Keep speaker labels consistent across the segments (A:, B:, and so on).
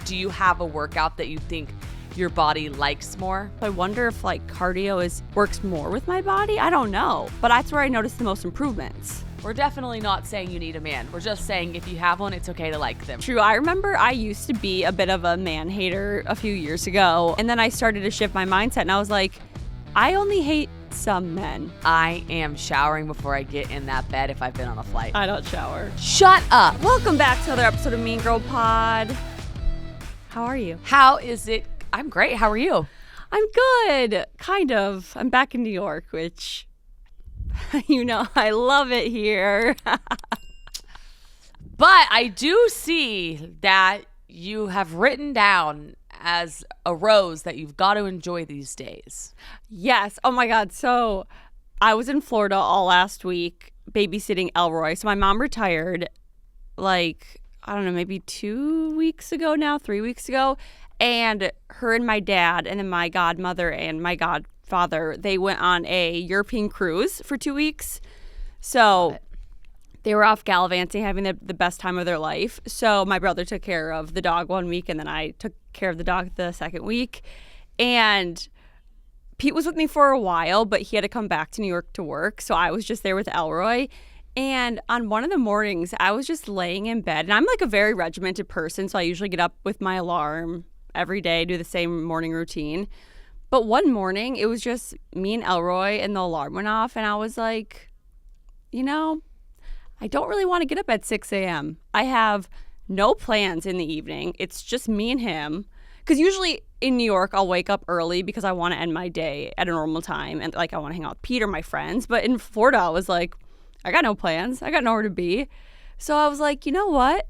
A: do you have a workout that you think your body likes more?
B: I wonder if like cardio works more with my body. I don't know, but that's where I noticed the most improvements.
A: We're definitely not saying you need a man. We're just saying if you have one, it's okay to like them.
B: True. I remember I used to be a bit of a man hater a few years ago, and then I started to shift my mindset, and I was like, I only hate some men.
A: I am showering before I get in that bed if I've been on a flight.
B: I don't shower.
A: Shut up.
B: Welcome back to another episode of Mean Girl Pod. How are you?
A: How is it? I'm great. How are you?
B: I'm good. Kind of. I'm back in New York, which, you know, I love it here.
A: But I do see that you have written down as a rose that you've got to enjoy these days.
B: Yes. Oh my God. So I was in Florida all last week babysitting Elroy. So my mom retired like, I don't know, maybe 2 weeks ago now, 3 weeks ago. And her and my dad and then my godmother and my godfather, they went on a European cruise for 2 weeks. So they were off gallivanting, having the best time of their life. So my brother took care of the dog 1 week, and then I took care of the dog the second week. And Pete was with me for a while, but he had to come back to New York to work. So I was just there with Elroy. And on one of the mornings, I was just laying in bed. And I'm like a very regimented person, so I usually get up with my alarm every day, do the same morning routine. But one morning, it was just me and Elroy, and the alarm went off. And I was like, you know, I don't really want to get up at 6 a.m. I have no plans in the evening. It's just me and him. Because usually in New York, I'll wake up early because I want to end my day at a normal time. And like I want to hang out with Pete or my friends. But in Florida, I was like, I got no plans. I got nowhere to be. So I was like, you know what?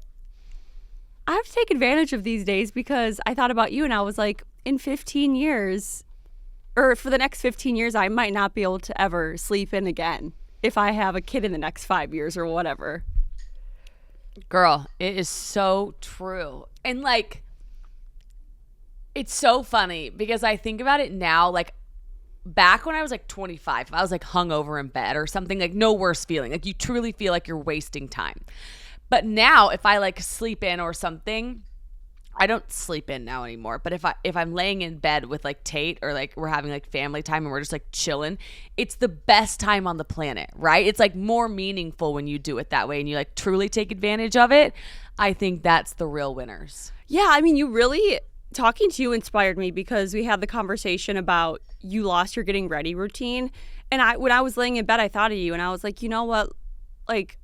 B: I have to take advantage of these days because I thought about you and I was like, in 15 years, or for the next 15 years, I might not be able to ever sleep in again if I have a kid in the next 5 years or whatever.
A: Girl, it is so true. And like, it's so funny because I think about it now, like back when I was like 25, if I was like hungover in bed or something, like no worse feeling. Like you truly feel like you're wasting time. But now if I like sleep in or something, I don't sleep in now anymore. But if I'm laying in bed with like Tate or like we're having like family time and we're just like chilling, it's the best time on the planet, right? It's like more meaningful when you do it that way and you like truly take advantage of it. I think that's the real winners.
B: Yeah, I mean, you really, talking to you inspired me because we had the conversation about you lost your getting ready routine. And when I was laying in bed, I thought of you and I was like, you know what? Like,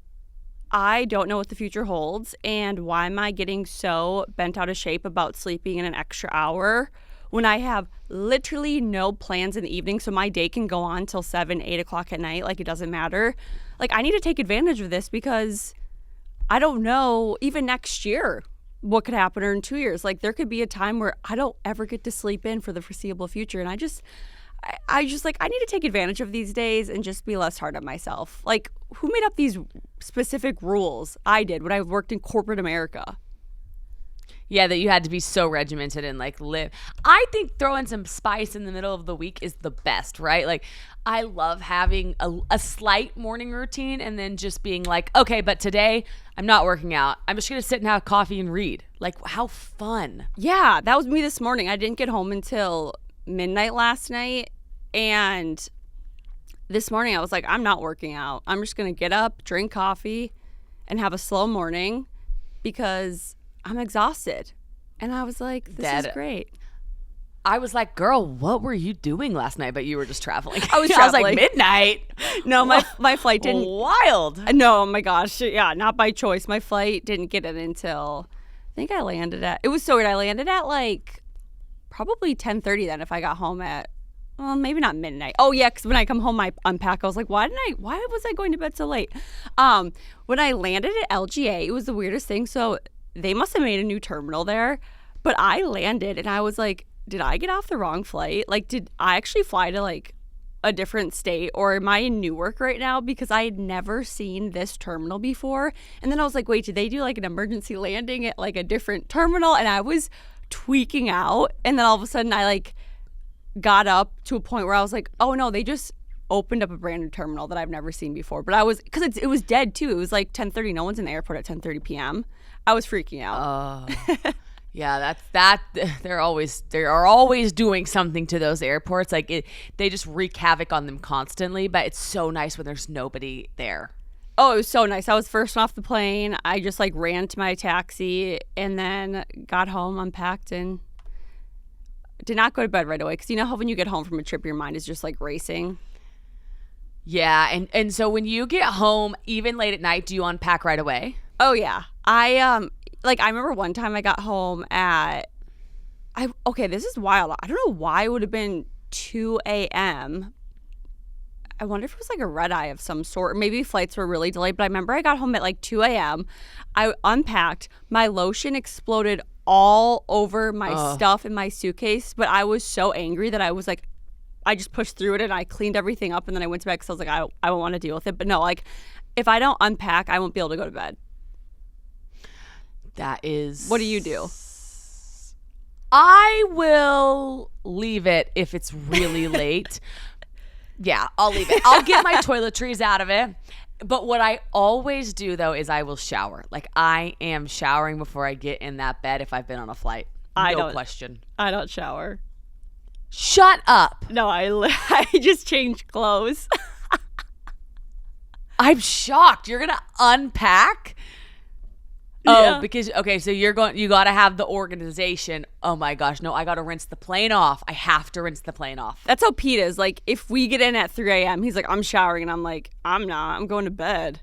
B: I don't know what the future holds, and why am I getting so bent out of shape about sleeping in an extra hour when I have literally no plans in the evening, so my day can go on till 7, 8 o'clock at night, like it doesn't matter. Like, I need to take advantage of this because I don't know, even next year, what could happen, or in 2 years. Like, there could be a time where I don't ever get to sleep in for the foreseeable future, and I just like, I need to take advantage of these days and just be less hard on myself. Like, who made up these specific rules? I did when I worked in corporate America.
A: Yeah, that you had to be so regimented and like live. I think throwing some spice in the middle of the week is the best, right? Like, I love having a slight morning routine and then just being like, okay, but today I'm not working out. I'm just going to sit and have coffee and read. Like, how fun.
B: Yeah, that was me this morning. I didn't get home until midnight last night. And this morning I was like, I'm not working out. I'm just going to get up, drink coffee, and have a slow morning because I'm exhausted. And I was like, this is great.
A: I was like, girl, what were you doing last night? But you were just traveling.
B: I was like, midnight. No, my flight didn't.
A: Wild.
B: No, oh my gosh. Yeah, not by choice. My flight didn't get in until, I think I landed at, it was so weird. I landed at like probably 10:30 then if I got home at, well, maybe not midnight. Oh, yeah, because when I come home, I unpack. I was like, why was I going to bed so late? When I landed at LGA, it was the weirdest thing. So they must have made a new terminal there. But I landed, and I was like, did I get off the wrong flight? Like, did I actually fly to, like, a different state? Or am I in Newark right now? Because I had never seen this terminal before. And then I was like, wait, did they do, like, an emergency landing at, like, a different terminal? And I was tweaking out. And then all of a sudden, I, like, got up to a point where I was like, oh no, they just opened up a brand new terminal that I've never seen before. But I was, because it was dead too. It was like 10:30. No one's in the airport at 10:30 p.m. I was freaking out.
A: Yeah, that they're always doing something to those airports. Like they just wreak havoc on them constantly, but it's so nice when there's nobody there.
B: Oh, it was so nice. I was first off the plane. I just like ran to my taxi and then got home, unpacked, and did not go to bed right away, because you know how when you get home from a trip, your mind is just like racing.
A: Yeah, and so when you get home, even late at night, do you unpack right away?
B: Oh yeah, I remember one time I got home at this is wild. I don't know why it would have been 2 a.m. I wonder if it was like a red eye of some sort. Maybe flights were really delayed, but I remember I got home at like 2 a.m. I unpacked. My lotion exploded all over my stuff in my suitcase, but I was so angry that I was like, I just pushed through it and I cleaned everything up, and then I went to bed because I was like, I don't want to deal with it. But no, like if I don't unpack, I won't be able to go to bed.
A: That is...
B: What do you do?
A: I will leave it if it's really late. Yeah, I'll leave it. I'll get my toiletries out of it. But what I always do, though, is I will shower. Like, I am showering before I get in that bed if I've been on a flight. No question.
B: I don't shower.
A: Shut up.
B: No, I just changed clothes.
A: I'm shocked. You're going to unpack?
B: Yeah.
A: Oh, because, okay, so you got to have the organization. Oh my gosh, no, I got to rinse the plane off. I have to rinse the plane off.
B: That's how Pete is. Like, if we get in at 3 a.m., he's like, I'm showering. And I'm like, I'm not. I'm going to bed.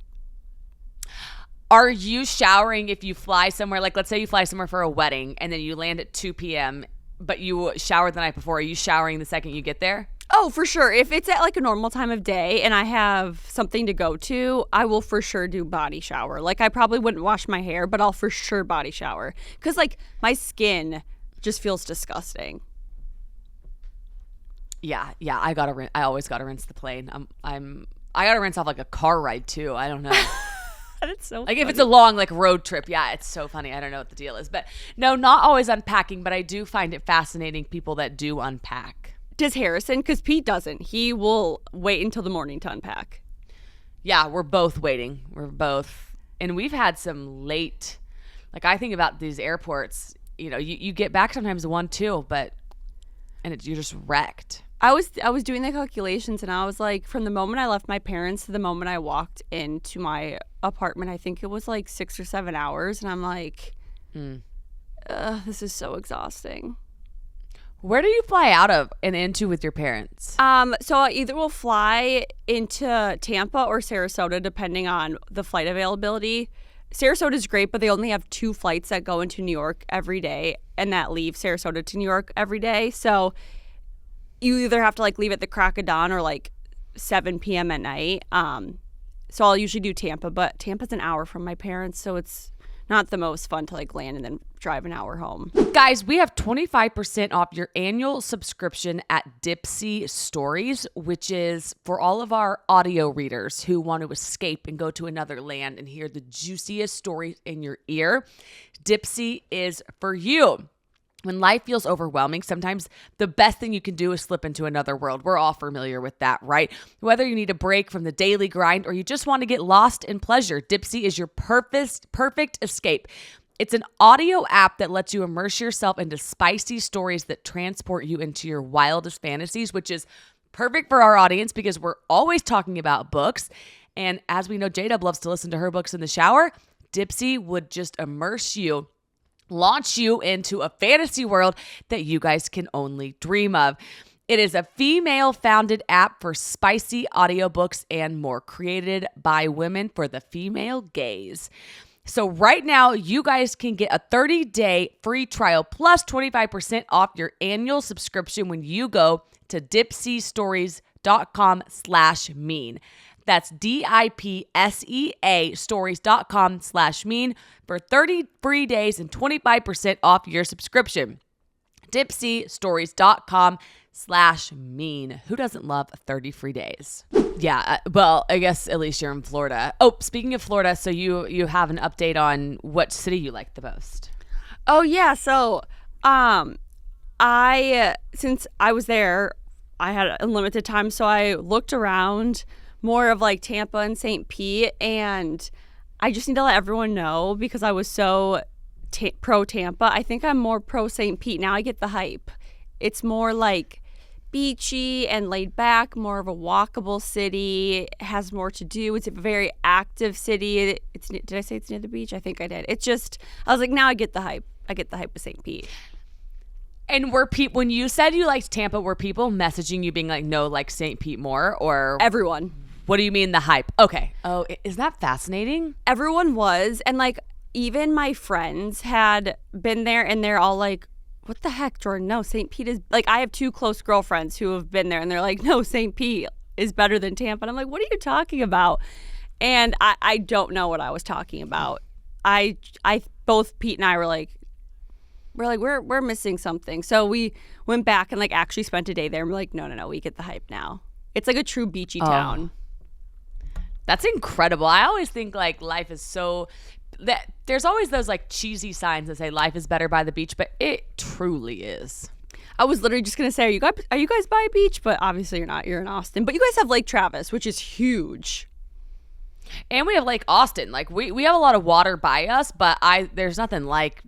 A: Are you showering if you fly somewhere? Like, let's say you fly somewhere for a wedding and then you land at 2 p.m., but you showered the night before. Are you showering the second you get there?
B: Oh, for sure. If it's at like a normal time of day and I have something to go to, I will for sure do body shower. Like, I probably wouldn't wash my hair, but I'll for sure body shower. Because, like, my skin just feels disgusting.
A: Yeah. I always gotta rinse the plane. I gotta rinse off like a car ride too. I don't know.
B: That's so
A: like
B: funny.
A: If it's a long like road trip, yeah, it's so funny. I don't know what the deal is, but no, not always unpacking. But I do find it fascinating people that do unpack.
B: Does Harrison? Because Pete doesn't. He will wait until the morning to unpack.
A: Yeah, we're both waiting. And we've had some late. Like, I think about these airports. You know, you get back sometimes 1, 2, and you're just wrecked.
B: I was doing the calculations, and I was like, from the moment I left my parents to the moment I walked into my apartment, I think it was like 6 or 7 hours, and I'm like, this is so exhausting.
A: Where do you fly out of and into with your parents?
B: So I either will fly into Tampa or Sarasota, depending on the flight availability. Sarasota is great, but they only have 2 flights that go into New York every day and that leave Sarasota to New York every day. So you either have to like leave at the crack of dawn or like 7 p.m. at night. So I'll usually do Tampa, but Tampa's an hour from my parents, so it's not the most fun to like land and then drive an hour home.
A: Guys, we have 25% off your annual subscription at Dipsea Stories, which is for all of our audio readers who want to escape and go to another land and hear the juiciest stories in your ear. Dipsea is for you. When life feels overwhelming, sometimes the best thing you can do is slip into another world. We're all familiar with that, right? Whether you need a break from the daily grind or you just want to get lost in pleasure, Dipsea is your perfect escape. It's an audio app that lets you immerse yourself into spicy stories that transport you into your wildest fantasies, which is perfect for our audience because we're always talking about books. And as we know, J-Dub loves to listen to her books in the shower. Dipsea would just immerse you, launch you into a fantasy world that you guys can only dream of. It is a female-founded app for spicy audiobooks and more, created by women for the female gaze. So right now, you guys can get a 30-day free trial plus 25% off your annual subscription when you go to dipseastories.com/mean. That's DIPSEA stories.com/mean for 30 free days and 25% off your subscription. dipseastories.com/mean. Who doesn't love 30 free days? Yeah, well, I guess at least you're in Florida. Oh, speaking of Florida, so you have an update on what city you like the most.
B: Oh, yeah. So since I was there, I had unlimited time, so I looked around more of like Tampa and St. Pete, and I just need to let everyone know because I was so pro Tampa. I think I'm more pro St. Pete. Now I get the hype. It's more like beachy and laid back, more of a walkable city. It has more to do. It's a very active city. Did I say it's near the beach? I think I did. It's just, I was like, now I get the hype. I get the hype of St. Pete.
A: And when you said you liked Tampa, were people messaging you being like, no, like St. Pete more? Or
B: Everyone.
A: What do you mean the hype? Okay. Oh, is that fascinating?
B: Everyone was. And like, even my friends had been there and they're all like, what the heck, Jordyn? No, St. Pete is, like, I have 2 close girlfriends who have been there and they're like, no, St. Pete is better than Tampa. And I'm like, what are you talking about? And I don't know what I was talking about. Both Pete and I were like, we're missing something. So we went back and like actually spent a day there and we're like, no, we get the hype now. It's like a true beachy town.
A: That's incredible. I always think like life is so that there's always those like cheesy signs that say life is better by the beach, but it truly is.
B: I was literally just gonna say, are you guys by a beach? But obviously you're not. You're in Austin. But you guys have Lake Travis, which is huge.
A: And we have Lake Austin. Like we have a lot of water by us, but there's nothing like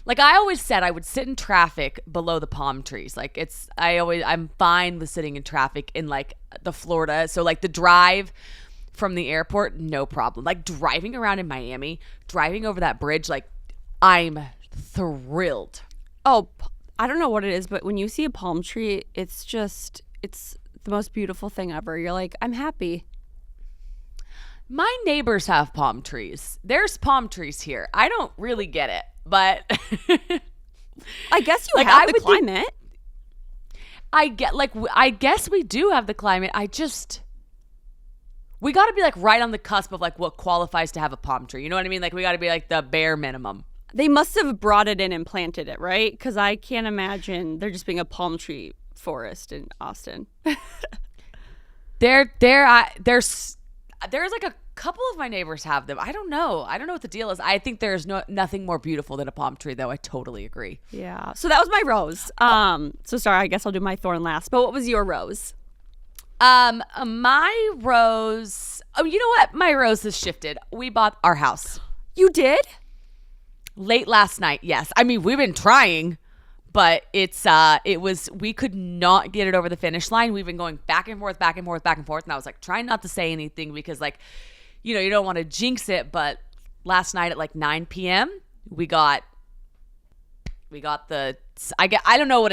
A: I always said I would sit in traffic below the palm trees. Like I'm fine with sitting in traffic in like the Florida. So like the drive from the airport, no problem. Like driving around in Miami, driving over that bridge, like I'm thrilled.
B: Oh, I don't know what it is, but when you see a palm tree, it's the most beautiful thing ever. You're like, I'm happy.
A: My neighbors have palm trees. There's palm trees here. I don't really get it, but
B: I guess you have the climate.
A: I guess we do have the climate. We got to be like right on the cusp of like what qualifies to have a palm tree. You know what I mean? Like we got to be like the bare minimum.
B: They must have brought it in and planted it, right? Because I can't imagine there just being a palm tree forest in Austin.
A: There's like a couple of my neighbors have them. I don't know what the deal is. I think there's nothing more beautiful than a palm tree, though. I totally agree.
B: Yeah. So that was my rose. So sorry, I guess I'll do my thorn last. But what was your rose?
A: My rose. Oh, you know what? My rose has shifted. We bought our house.
B: You did?
A: Late last night. Yes. I mean, we've been trying, but we could not get it over the finish line. We've been going back and forth. And I was like trying not to say anything because like, you know, you don't want to jinx it. But last night at like 9 p.m., we got the, I don't know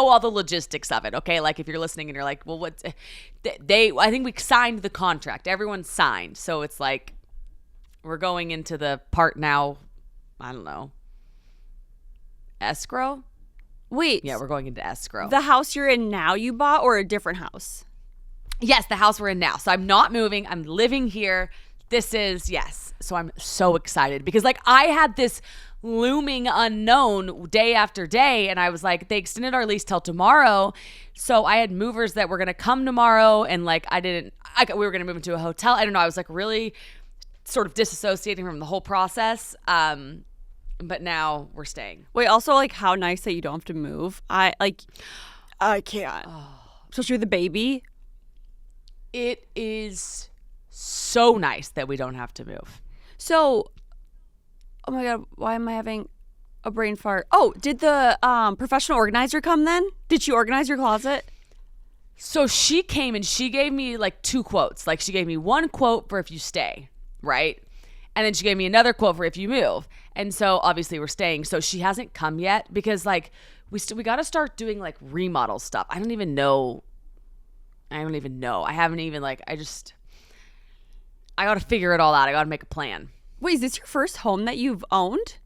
A: all the logistics of it. Okay. Like if you're listening and you're like, well, I think we signed the contract. Everyone signed. So it's like, we're going into the part now. I don't know. Escrow?
B: Wait.
A: Yeah, we're going into escrow.
B: The house you're in now you bought or a different house?
A: Yes, the house we're in now. So I'm not moving. I'm living here. Yes. So I'm so excited because like I had this looming unknown day after day. And I was like, they extended our lease till tomorrow. So I had movers that were going to come tomorrow. And like, we were going to move into a hotel. I don't know. I was like really sort of disassociating from the whole process. But now we're staying.
B: Wait, also like how nice that you don't have to move. I can't. Especially with the baby.
A: It is so nice that we don't have to move.
B: So, oh my God, why am I having a brain fart? Oh, did the professional organizer come then? Did she organize your closet?
A: So she came and she gave me like 2 quotes. Like she gave me 1 quote for if you stay, right? And then she gave me another quote for if you move. And so obviously we're staying. So she hasn't come yet because like we got to start doing like remodel stuff. I don't even know. I haven't even like, I got to figure it all out. I got to make a plan.
B: Wait, is this your first home that you've owned?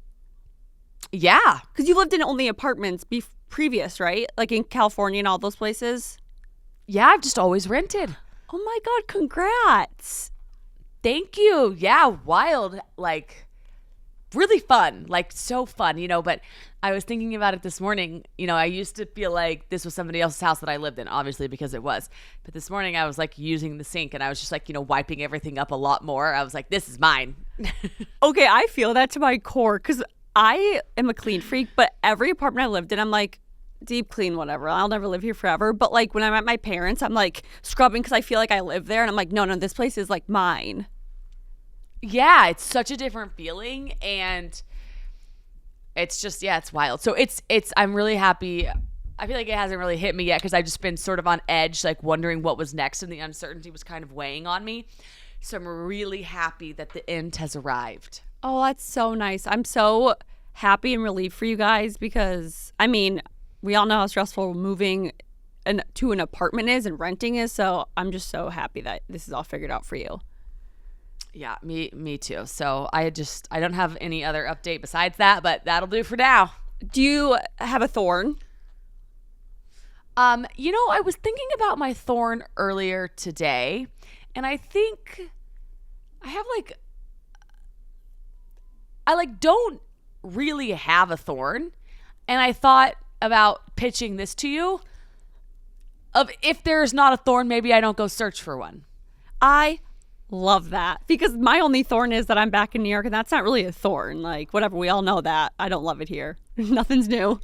A: Yeah.
B: Because you lived in only apartments previous, right? Like in California and all those places?
A: Yeah, I've just always rented.
B: Oh my God, congrats.
A: Thank you. Yeah, wild. Like, really fun. Like, so fun, you know. But I was thinking about it this morning. You know, I used to feel like this was somebody else's house that I lived in, obviously, because it was. But this morning I was like using the sink and I was just like, you know, wiping everything up a lot more. I was like, this is mine.
B: Okay, I feel that to my core because I am a clean freak. But every apartment I lived in, I'm like, deep clean, whatever. I'll never live here forever. But like when I'm at my parents', I'm like scrubbing because I feel like I live there. And I'm like, no, this place is like mine.
A: Yeah, it's such a different feeling. And It's just, yeah, it's wild. So I'm really happy. I feel like it hasn't really hit me yet because I've just been sort of on edge, like wondering what was next, and the uncertainty was kind of weighing on me. So I'm really happy that the end has arrived.
B: Oh, that's so nice. I'm so happy and relieved for you guys because, I mean, we all know how stressful moving to an apartment is and renting is. So I'm just so happy that this is all figured out for you.
A: Yeah, me too. So I don't have any other update besides that, but that'll do for now.
B: Do you have a thorn?
A: I was thinking about my thorn earlier today, and I think I have I don't really have a thorn, and I thought about pitching this to you of if there's not a thorn, maybe I don't go search for one.
B: I love that because my only thorn is that I'm back in New York, and that's not really a thorn. Like, whatever, we all know that. I don't love it here. Nothing's new.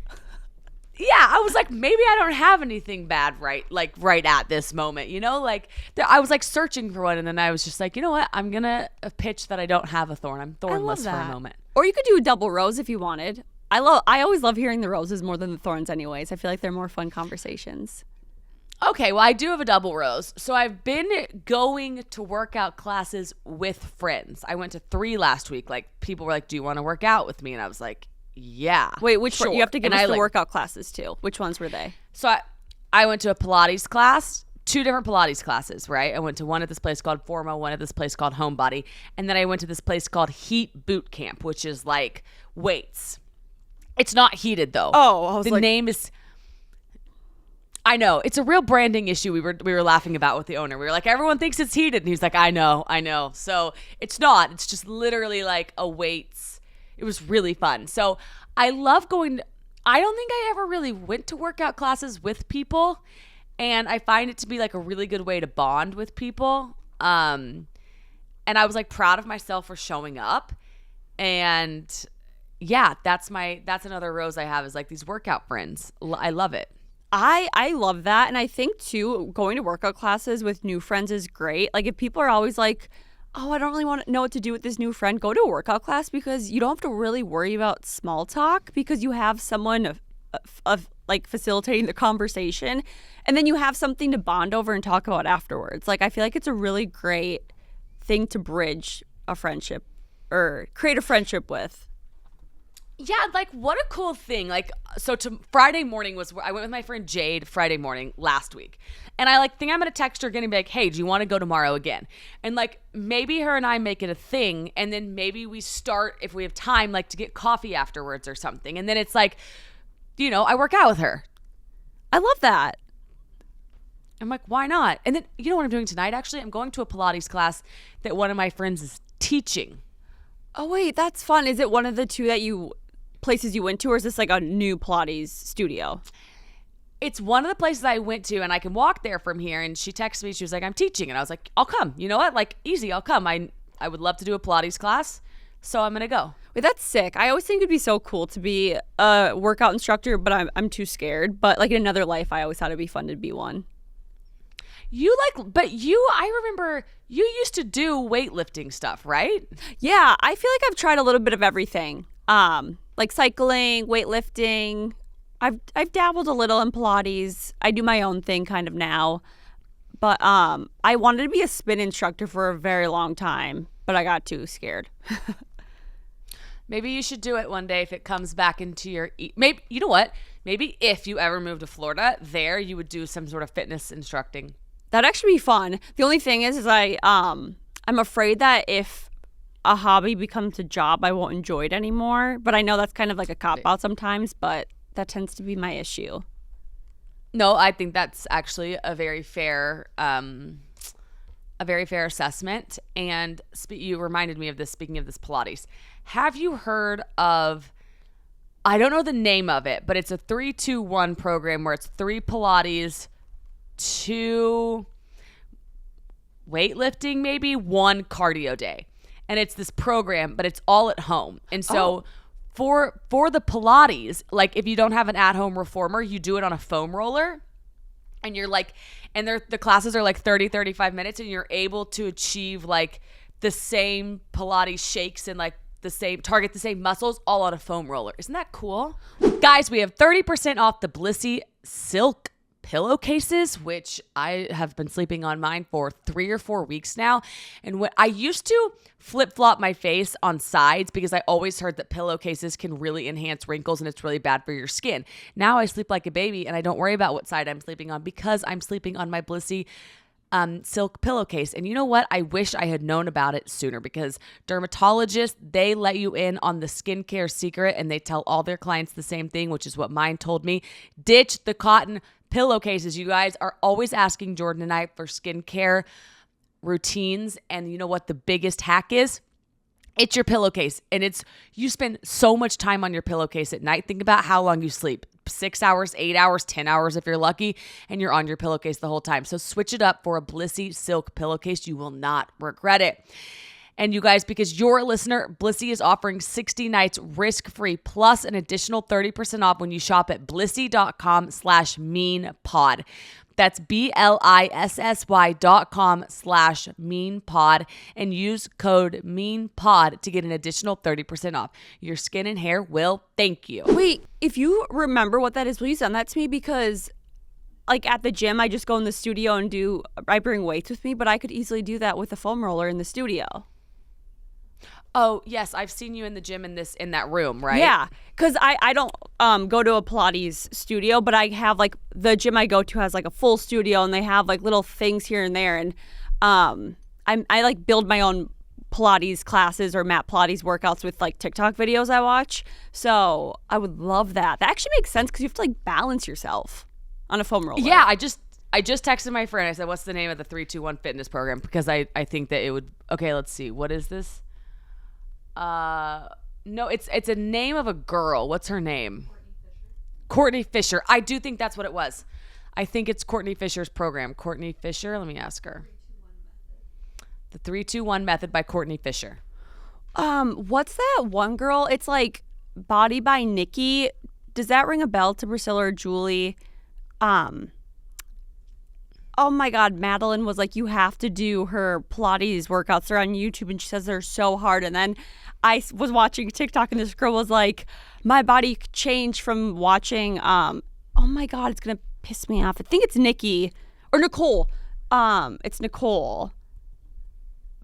A: Yeah, I was like, maybe I don't have anything bad right at this moment, I was like searching for one, and then I was just like, you know what, I'm gonna pitch that I don't have a thorn. I'm thornless for a moment.
B: Or you could do a double rose if you wanted. I always love hearing the roses more than the thorns anyways. I feel like they're more fun conversations.
A: Okay, well, I do have a double rose. So I've been going to workout classes with friends. I went to 3 last week. Like, people were like, do you want to work out with me? And I was like, yeah.
B: Wait, which
A: sure.
B: one? You have to give us the workout classes too. Which ones were they?
A: So I went to a Pilates class, 2 different Pilates classes, right? I went to one at this place called Formo, one at this place called Homebody, and then I went to this place called Heat Boot Camp, which is like weights. It's not heated though.
B: Oh, I was
A: the name is. I know, it's a real branding issue. We were laughing about with the owner. We were like, everyone thinks it's heated, and he's like, I know. So it's not. It's just literally like a weights. It was really fun. So I love going. I don't think I ever really went to workout classes with people, and I find it to be like a really good way to bond with people. And I was like proud of myself for showing up. And yeah, that's another rose I have is like these workout friends. I love it.
B: I love that. And I think too, going to workout classes with new friends is great. Like, if people are always like, oh, I don't really want to know what to do with this new friend, go to a workout class because you don't have to really worry about small talk because you have someone of like facilitating the conversation, and then you have something to bond over and talk about afterwards. Like, I feel like it's a really great thing to bridge a friendship or create a friendship with.
A: Yeah, like, what a cool thing. Like, so Friday morning I went with my friend Jade Friday morning last week. And I think I'm going to text her again and be like, hey, do you want to go tomorrow again? And like, maybe her and I make it a thing. And then maybe we start, if we have time, like to get coffee afterwards or something. And then it's like, I work out with her.
B: I love that.
A: I'm like, why not? And then, you know what I'm doing tonight? Actually, I'm going to a Pilates class that one of my friends is teaching.
B: Oh, wait, that's fun. Is it one of the 2 places you went to, or is this like a new Pilates studio?
A: It's one of the places I went to, and I can walk there from here. And she texted me. She was like, I'm teaching. And I was like, I'll come. You know what? Like, easy. I'll come. I would love to do a Pilates class, so I'm going to go.
B: Wait, that's sick. I always think it'd be so cool to be a workout instructor, but I'm too scared. But like in another life, I always thought it'd be fun to be one.
A: I remember you used to do weightlifting stuff, right?
B: Yeah, I feel like I've tried a little bit of everything. Like cycling, weightlifting. I've dabbled a little in Pilates. I do my own thing kind of now. But I wanted to be a spin instructor for a very long time, but I got too scared.
A: Maybe you should do it one day if it comes back into your maybe you know what? Maybe if you ever move to Florida, there you would do some sort of fitness instructing.
B: That'd actually be fun. The only thing is I'm afraid that if a hobby becomes a job, I won't enjoy it anymore. But I know that's kind of like a cop-out sometimes, but that tends to be my issue.
A: No, I think that's actually a very fair assessment. And you reminded me of this, speaking of this Pilates. Have you heard of, I don't know the name of it, but it's a 3-2-1 program where it's 3 Pilates, 2 weightlifting, maybe 1 cardio day. And it's this program, but it's all at home. And so for the Pilates, like if you don't have an at-home reformer, you do it on a foam roller. And you're like, and the classes are like 30, 35 minutes, and you're able to achieve like the same Pilates shakes in like target the same muscles all on a foam roller. Isn't that cool? Guys, we have 30% off the Blissy Silk pillowcases, which I have been sleeping on mine for 3 or 4 weeks now. And when I used to flip-flop my face on sides because I always heard that pillowcases can really enhance wrinkles and it's really bad for your skin. Now I sleep like a baby and I don't worry about what side I'm sleeping on because I'm sleeping on my Blissy silk pillowcase. And you know what? I wish I had known about it sooner because dermatologists, they let you in on the skincare secret and they tell all their clients the same thing, which is what mine told me. Ditch the cotton pillowcases. You guys are always asking Jordyn and I for skincare routines. And you know what the biggest hack is? It's your pillowcase. And you spend so much time on your pillowcase at night. Think about how long you sleep. 6 hours, 8 hours, 10 hours if you're lucky, and you're on your pillowcase the whole time. So switch it up for a Blissy silk pillowcase. You will not regret it. And you guys, because you're a listener, Blissy is offering 60 nights risk-free plus an additional 30% off when you shop at blissy.com/meanpod. That's BLISSY.com/meanpod and use code meanpod to get an additional 30% off. Your skin and hair will thank you.
B: Wait, if you remember what that is, please send that to me because like at the gym, I just go in the studio and I bring weights with me, but I could easily do that with a foam roller in the studio.
A: Oh, yes. I've seen you in the gym in that room, right?
B: Yeah, because I don't go to a Pilates studio, but I have like the gym I go to has like a full studio and they have like little things here and there. And I like build my own Pilates classes or mat Pilates workouts with like TikTok videos I watch. So I would love that. That actually makes sense because you have to like balance yourself on a foam roller.
A: Yeah, I just texted my friend. I said, what's the name of the 3-2-1 fitness program? Because I think that it would. Okay, let's see. What is this? No, it's a name of a girl. What's her name? Courtney Fisher. I do think that's what it was. I think it's Courtney Fisher's program. Courtney Fisher. Let me ask her. The 3-2-1 method by Courtney Fisher.
B: What's that one girl? It's like Body by Nikki. Does that ring a bell to Priscilla or Julie? Oh my God, Madeline was like, you have to do her Pilates workouts. They're on YouTube and she says they're so hard. And then I was watching TikTok and this girl was like, my body changed from watching, oh my God, it's going to piss me off. I think it's Nikki or Nicole. It's Nicole.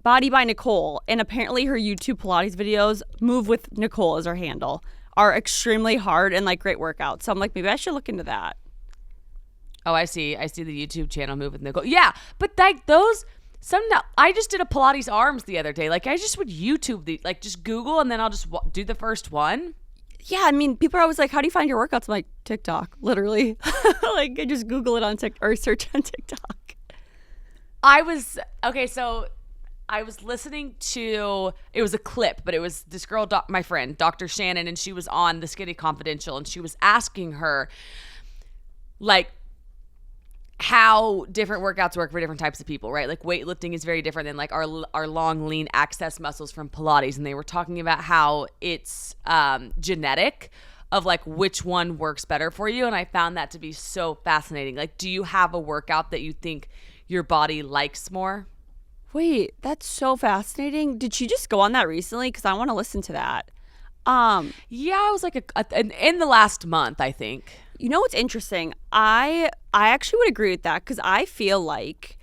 B: Body by Nicole. And apparently her YouTube Pilates videos, Move with Nicole is her handle, are extremely hard and like great workouts. So I'm like, maybe I should look into that.
A: Oh, I see the YouTube channel Move with Nicole. Yeah, but like I just did a Pilates arms the other day. Like I just would YouTube like just Google and then I'll just do the first one.
B: Yeah, I mean, people are always like, how do you find your workouts? I'm like, TikTok, literally. Like I just Google it on TikTok or search on TikTok.
A: So I was listening to, it was a clip, but it was this girl, my friend, Dr. Shannon, and she was on The Skinny Confidential and she was asking her like, how different workouts work for different types of people, right? Like weightlifting is very different than like our long, lean access muscles from Pilates. And they were talking about how it's genetic of like which one works better for you. And I found that to be so fascinating. Like, do you have a workout that you think your body likes more?
B: Wait, that's so fascinating. Did she just go on that recently? Because I want to listen to that.
A: Yeah, it was like in the last month, I think.
B: You know what's interesting? I actually would agree with that because I feel like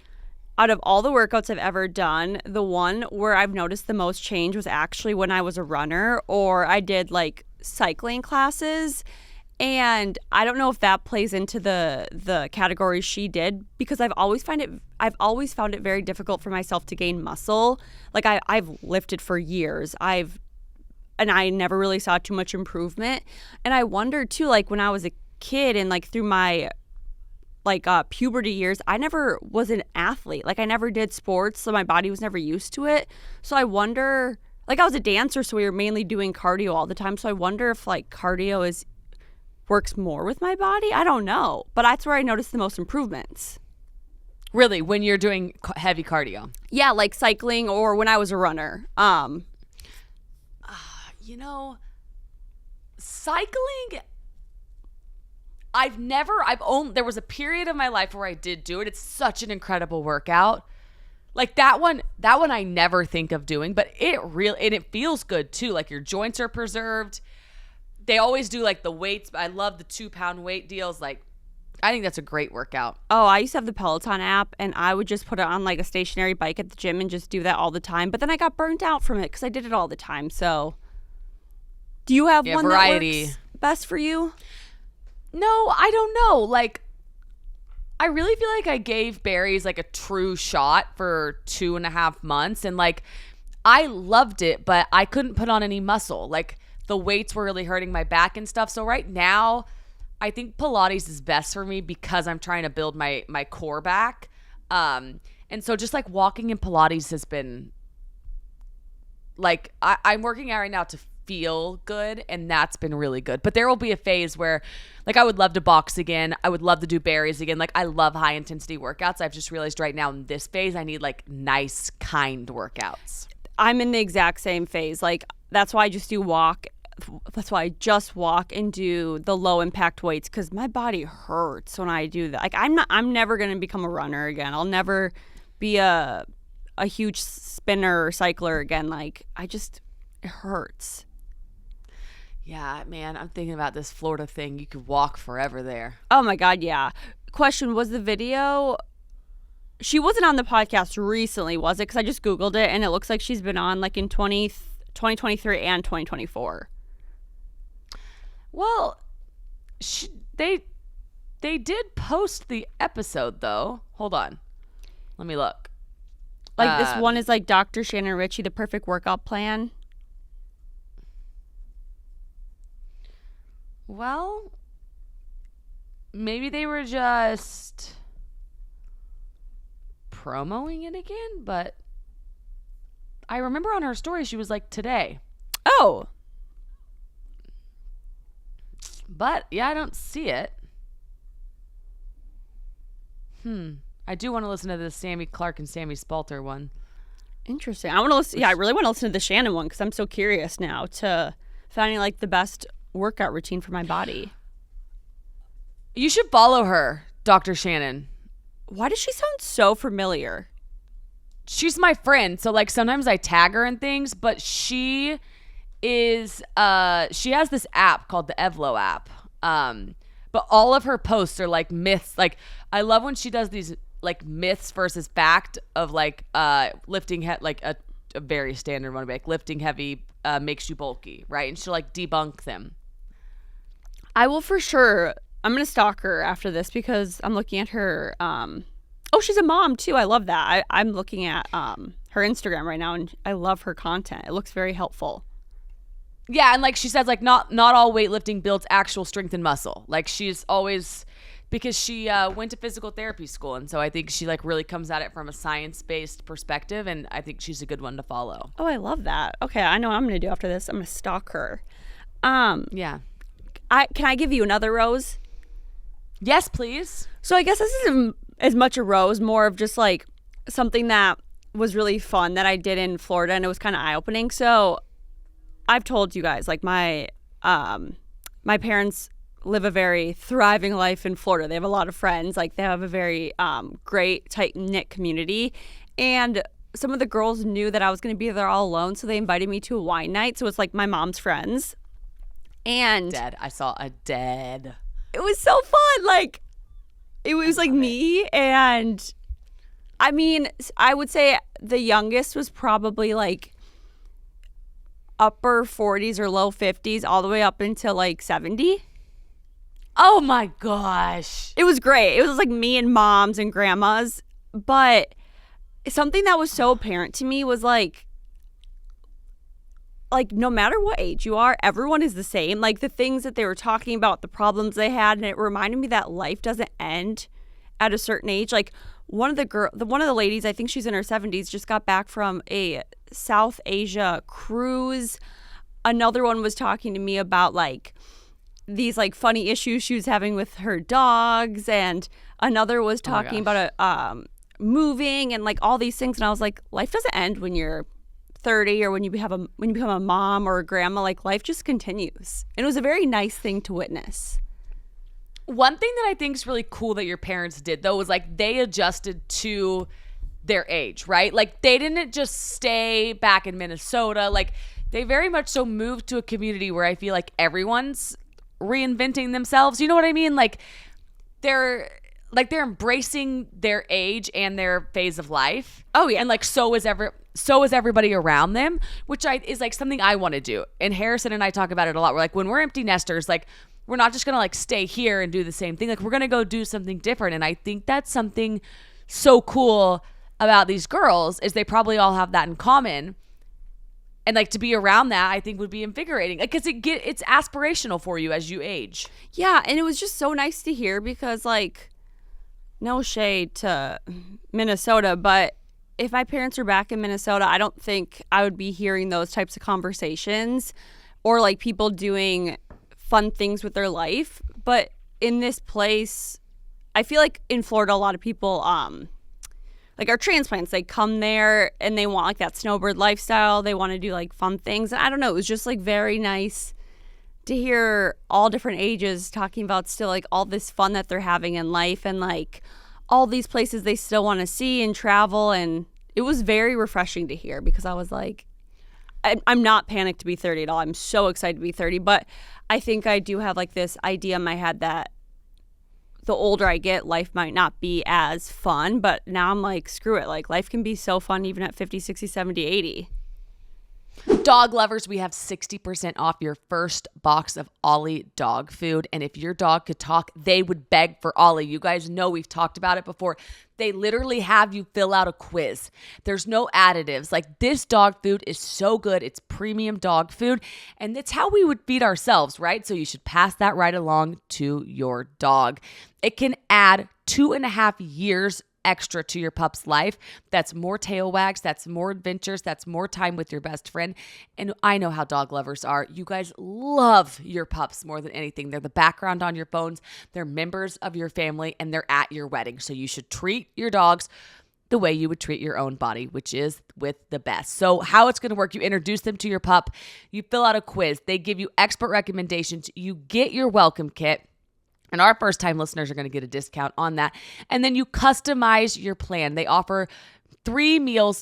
B: out of all the workouts I've ever done, the one where I've noticed the most change was actually when I was a runner or I did like cycling classes. And I don't know if that plays into the category she did because I've always found it very difficult for myself to gain muscle. Like I've lifted for years. And I never really saw too much improvement. And I wonder too, like when I was a kid and like through my like puberty years, I never was an athlete. Like I never did sports, so my body was never used to it. So I wonder, like I was a dancer, so we were mainly doing cardio all the time. So I wonder if like cardio works more with my body. I don't know, but that's where I noticed the most improvements.
A: Really, when you're doing heavy cardio?
B: Yeah, like cycling or when I was a runner.
A: Cycling, there was a period of my life where I did do it. It's such an incredible workout. Like that one I never think of doing, but it feels good too. Like your joints are preserved. They always do like the weights. I love the 2-pound weight deals. Like, I think that's a great workout.
B: Oh, I used to have the Peloton app, and I would just put it on like a stationary bike at the gym and just do that all the time. But then I got burnt out from it because I did it all the time. So, do you have one
A: variety
B: that works best for you?
A: No, I don't know. Like, I really feel like I gave berries like a true shot for 2.5 months, and like I loved it, but I couldn't put on any muscle. Like the weights were really hurting my back and stuff. So right now, I think Pilates is best for me because I'm trying to build my core back. And so just like walking in Pilates has been like I'm working out right now to feel good, and that's been really good. But there will be a phase where like I would love to box again. I would love to do berries again. Like I love high intensity workouts. I've just realized right now in this phase I need like nice, kind workouts.
B: I'm in the exact same phase. Like that's why I just do walk. That's why I just walk and do the low impact weights because my body hurts when I do that. Like I'm never gonna become a runner again. I'll never be a huge spinner or cycler again. Like it hurts.
A: Yeah, man, I'm thinking about this Florida thing. You could walk forever there.
B: Oh my God, yeah. Question, was the video... She wasn't on the podcast recently, was it? Because I just Googled it, and it looks like she's been on like in 2023 and 2024.
A: Well, they did post the episode, though. Hold on. Let me look.
B: Like this one is like Dr. Shannon Ritchie, the perfect workout plan.
A: Well, maybe they were just promoting it again, but I remember on her story she was like today.
B: Oh.
A: But yeah, I don't see it. I do want to listen to the Sammy Clark and Sammy Spalter one.
B: Interesting. I want to listen. Yeah, I really want to listen to the Shannon one because I'm so curious now to finding like the best workout routine for my body.
A: You should follow her, Dr. Shannon.
B: Why does she sound so familiar?
A: She's my friend, so like sometimes I tag her in things, but she is she has this app called the Evlo app. But all of her posts are like myths. Like I love when she does these like myths versus fact of like lifting like a very standard one, like lifting heavy makes you bulky, right? And she'll like debunk them.
B: I will for sure. I'm going to stalk her after this because I'm looking at her. Oh, she's a mom too. I love that. I'm looking at her Instagram right now and I love her content. It looks very helpful.
A: Yeah. And like she says, like not all weightlifting builds actual strength and muscle. Like she's always, because she went to physical therapy school. And so I think she like really comes at it from a science-based perspective. And I think she's a good one to follow.
B: Oh, I love that. Okay. I know what I'm going to do after this. I'm going to stalk her.
A: Yeah.
B: Can I give you another rose?
A: Yes, please.
B: So I guess this isn't as much a rose, more of just like something that was really fun that I did in Florida, and it was kind of eye-opening. So I've told you guys, like my parents live a very thriving life in Florida. They have a lot of friends. Like they have a very great, tight-knit community. And some of the girls knew that I was going to be there all alone, so they invited me to a wine night. So it's like my mom's friends. And
A: I saw a dead.
B: It was so fun. Like, it was like me. And I mean, I would say the youngest was probably like upper 40s or low 50s, all the way up until like 70.
A: Oh my gosh.
B: It was great. It was like me and moms and grandmas. But something that was so apparent to me was like no matter what age you are, everyone is the same. Like the things that they were talking about, the problems they had, and it reminded me that life doesn't end at a certain age. Like one of the ladies, I think she's in her 70s, just got back from a South Asia cruise. Another one was talking to me about like these like funny issues she was having with her dogs, and another was talking about moving and like all these things. And I was like, life doesn't end when you're 30 or when you become a mom or a grandma. Like life just continues. And it was a very nice thing to witness.
A: One thing that I think is really cool that your parents did though was like they adjusted to their age, right? Like they didn't just stay back in Minnesota. Like they very much so moved to a community where I feel like everyone's reinventing themselves. You know what I mean? Like they're embracing their age and their phase of life.
B: Oh yeah.
A: And like so is everybody around them, which is like something I want to do. And Harrison and I talk about it a lot. We're like, when we're empty nesters, like we're not just gonna like stay here and do the same thing. Like we're gonna go do something different. And I think that's something so cool about these girls is they probably all have that in common. And like to be around that, I think would be invigorating because it's aspirational for you as you age.
B: Yeah, and it was just so nice to hear because like, no shade to Minnesota, but if my parents were back in Minnesota, I don't think I would be hearing those types of conversations or like people doing fun things with their life. But in this place, I feel like in Florida, a lot of people like our transplants, they come there and they want like that snowbird lifestyle. They want to do like fun things. And I don't know, it was just like very nice to hear all different ages talking about still like all this fun that they're having in life and like all these places they still want to see and travel. And it was very refreshing to hear because I was like, I'm not panicked to be 30 at all. I'm so excited to be 30. But I think I do have like this idea in my head that the older I get, life might not be as fun. But now I'm like, screw it. Like life can be so fun even at 50, 60, 70, 80.
A: Dog lovers, we have 60% off your first box of Ollie dog food. And if your dog could talk, they would beg for Ollie. You guys know we've talked about it before. They literally have you fill out a quiz. There's no additives. Like this dog food is so good. It's premium dog food. And it's how we would feed ourselves, right? So you should pass that right along to your dog. It can add 2.5 years extra to your pup's life. That's more tail wags, that's more adventures, that's more time with your best friend. And I know how dog lovers are. You guys love your pups more than anything. They're the background on your phones, they're members of your family, and they're at your wedding. So you should treat your dogs the way you would treat your own body, which is with the best. So how it's going to work, you introduce them to your pup, you fill out a quiz, they give you expert recommendations, you get your welcome kit. And our first-time listeners are going to get a discount on that. And then you customize your plan. They offer 3 meal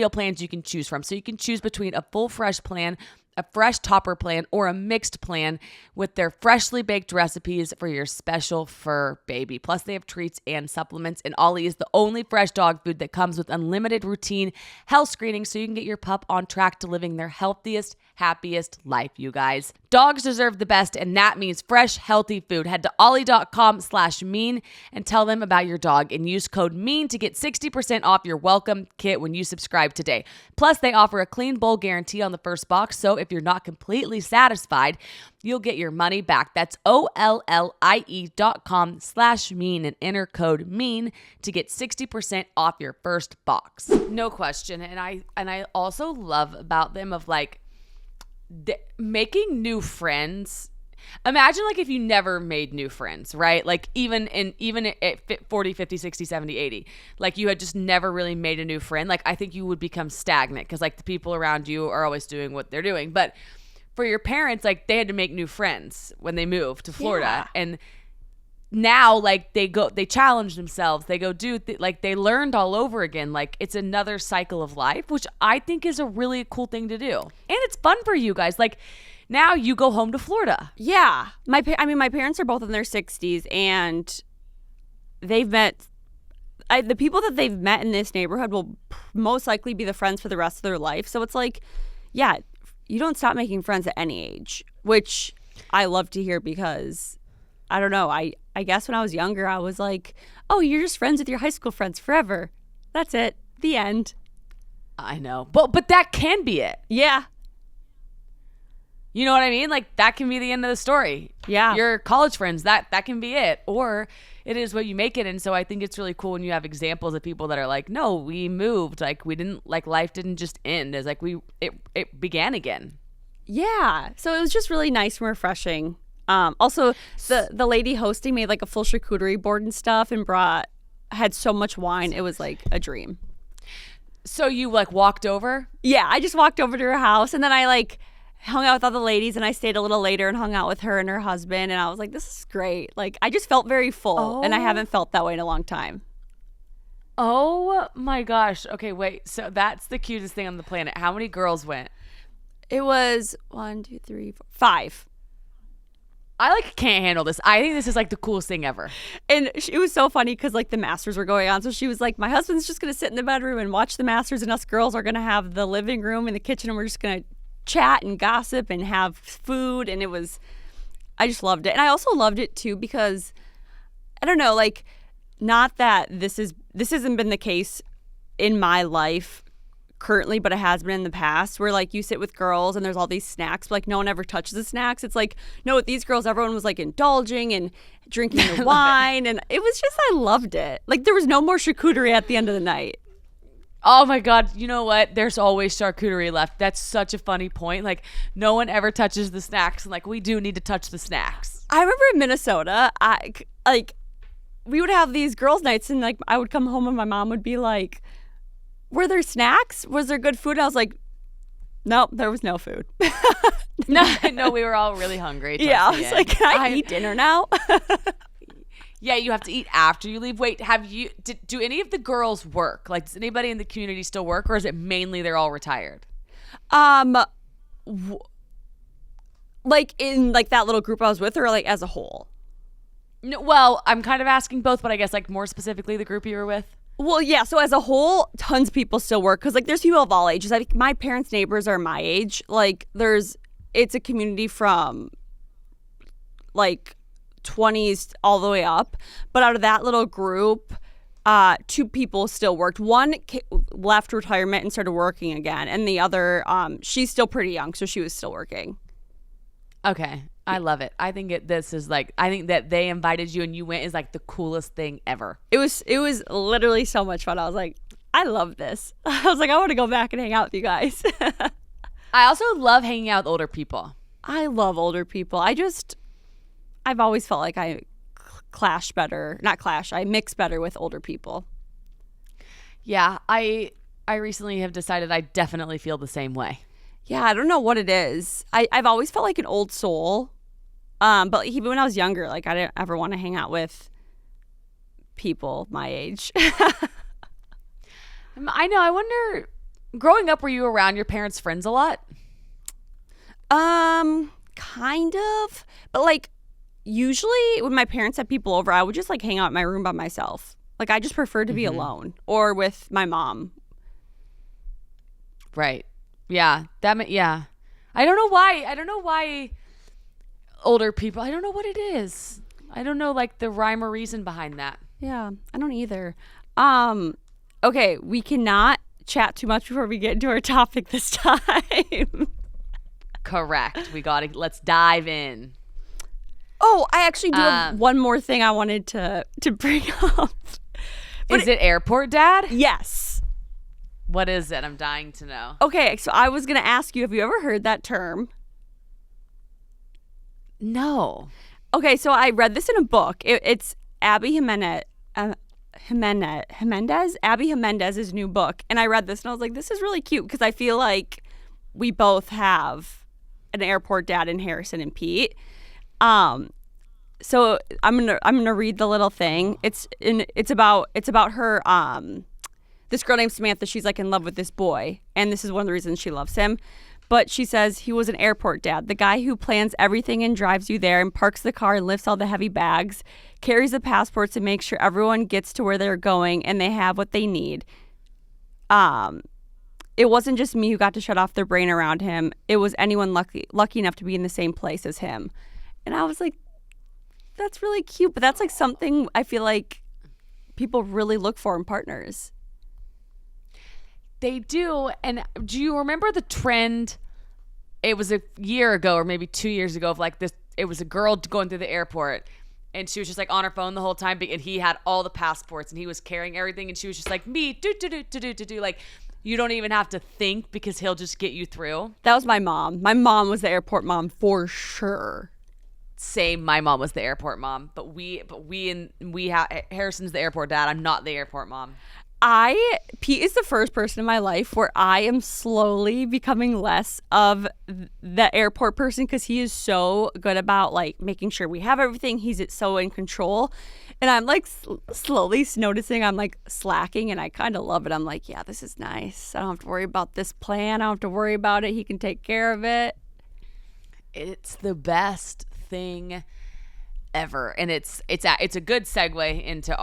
A: plans you can choose from. So you can choose between a full fresh plan, a fresh topper plan, or a mixed plan with their freshly baked recipes for your special fur baby. Plus, they have treats and supplements. And Ollie is the only fresh dog food that comes with unlimited routine health screening so you can get your pup on track to living their healthiest, happiest life, you guys. Dogs deserve the best, and that means fresh, healthy food. Head to ollie.com/mean and tell them about your dog and use code MEAN to get 60% off your welcome kit when you subscribe today. Plus, they offer a clean bowl guarantee on the first box, so if you're not completely satisfied, you'll get your money back. That's OLLIE.com/mean and enter code MEAN to get 60% off your first box. No question. And I also love about them of like, making new friends. Imagine like if you never made new friends, right? Like even at 40, 50, 60, 70, 80, like you had just never really made a new friend. Like I think you would become stagnant because like the people around you are always doing what they're doing. But for your parents, like they had to make new friends when they moved to Florida.
B: Yeah.
A: And now like they challenge themselves, they go do like they learned all over again. Like it's another cycle of life, which I think is a really cool thing to do, and it's fun for you guys. Like now you go home to Florida.
B: Yeah, my parents are both in their 60s, and they've met the people that they've met in this neighborhood will most likely be the friends for the rest of their life. So it's like, yeah, you don't stop making friends at any age, which I love to hear because I don't know. I guess when I was younger, I was like, oh, you're just friends with your high school friends forever. That's it. The end.
A: I know. But that can be it.
B: Yeah.
A: You know what I mean? Like that can be the end of the story.
B: Yeah.
A: Your college friends, that can be it. Or it is what you make it. And so I think it's really cool when you have examples of people that are like, no, we moved. Like we didn't, like life didn't just end. It's like it began again.
B: Yeah. So it was just really nice and refreshing. Also, the lady hosting made like a full charcuterie board and stuff and had so much wine. It was like a dream.
A: So you like walked over?
B: Yeah, I just walked over to her house and then I like hung out with all the ladies and I stayed a little later and hung out with her and her husband. And I was like, this is great. Like I just felt very full and I haven't felt that way in a long time.
A: Oh my gosh. Okay, wait. So that's the cutest thing on the planet. How many girls went?
B: It was 1, 2, 3, 4, 5.
A: I like can't handle this. I think this is like the coolest thing ever.
B: And it was so funny because like the Masters were going on. So she was like, my husband's just going to sit in the bedroom and watch the Masters, and us girls are going to have the living room and the kitchen, and we're just going to chat and gossip and have food. And I just loved it. And I also loved it too because, I don't know, like, not that this hasn't been the case in my life currently, but it has been in the past, where like you sit with girls and there's all these snacks, but like no one ever touches the snacks. It's like, no, with these girls, everyone was like indulging and drinking the wine, and it was just, I loved it. Like there was no more charcuterie at the end of the night.
A: Oh my God. You know what? There's always charcuterie left. That's such a funny point. Like no one ever touches the snacks, and like we do need to touch the snacks.
B: I remember in Minnesota, we would have these girls' nights, and like I would come home and my mom would be like, were there snacks? Was there good food? And I was like, nope, there was no food.
A: No, we were all really hungry.
B: Yeah, I was like, can I eat dinner now?
A: Yeah, you have to eat after you leave. Wait, do any of the girls work? Like, does anybody in the community still work, or is it mainly they're all retired?
B: Like in like that little group I was with, or like as a whole?
A: No, well, I'm kind of asking both, but I guess like more specifically the group you were with.
B: Well, yeah. So as a whole, tons of people still work because like there's people of all ages. I think my parents' neighbors are my age. Like it's a community from like 20s all the way up. But out of that little group, 2 people still worked. One left retirement and started working again, and the other, she's still pretty young, so she was still working.
A: Okay. I love it. I think I think that they invited you and you went is like the coolest thing ever.
B: It was literally so much fun. I was like, I love this. I was like, I want to go back and hang out with you guys.
A: I also love hanging out with older people.
B: I love older people. I've always felt like I mix better with older people.
A: Yeah, I recently have decided I definitely feel the same way.
B: Yeah, I don't know what it is. I've always felt like an old soul. But even when I was younger, like I didn't ever want to hang out with people my age.
A: I know. I wonder, growing up, were you around your parents' friends a lot?
B: Kind of. But like usually when my parents had people over, I would just like hang out in my room by myself. Like I just preferred to be alone or with my mom.
A: Right. Yeah. Yeah. I don't know why older people, I don't know what it is. I don't know like the rhyme or reason behind that.
B: Yeah, I don't either. Okay, we cannot chat too much before we get into our topic this time.
A: Correct. Let's dive in.
B: Oh, I actually do have one more thing I wanted to bring up.
A: Is it airport dad?
B: Yes.
A: What is it? I'm dying to know.
B: Okay, so I was going to ask you, have you ever heard that term?
A: No.
B: Okay, so I read this in a book. It's Abby Jimenez. Abby Jimenez's new book. And I read this and I was like, this is really cute because I feel like we both have an airport dad in Harrison and Pete. So I'm gonna read the little thing. It's about her. This girl named Samantha. She's like in love with this boy, and this is one of the reasons she loves him. But she says he was an airport dad, the guy who plans everything and drives you there and parks the car and lifts all the heavy bags, carries the passports and makes sure everyone gets to where they're going and they have what they need. It wasn't just me who got to shut off their brain around him. It was anyone lucky enough to be in the same place as him. And I was like, that's really cute. But that's like something I feel like people really look for in partners.
A: They do. And do you remember the trend? It was a year ago or maybe 2 years ago of like this. It was a girl going through the airport and she was just like on her phone the whole time. And he had all the passports and he was carrying everything. And she was just like, me, do. Like, you don't even have to think because he'll just get you through.
B: That was my mom. My mom was the airport mom for sure.
A: Same. My mom was the airport mom, but Harrison's the airport dad. I'm not the airport mom.
B: Pete is the first person in my life where I am slowly becoming less of the airport person because he is so good about like making sure we have everything. He's so in control. And I'm like slowly noticing I'm like slacking, and I kind of love it. I'm like, yeah, this is nice. I don't have to worry about this plan. I don't have to worry about it. He can take care of it.
A: It's the best thing ever. And it's a good segue into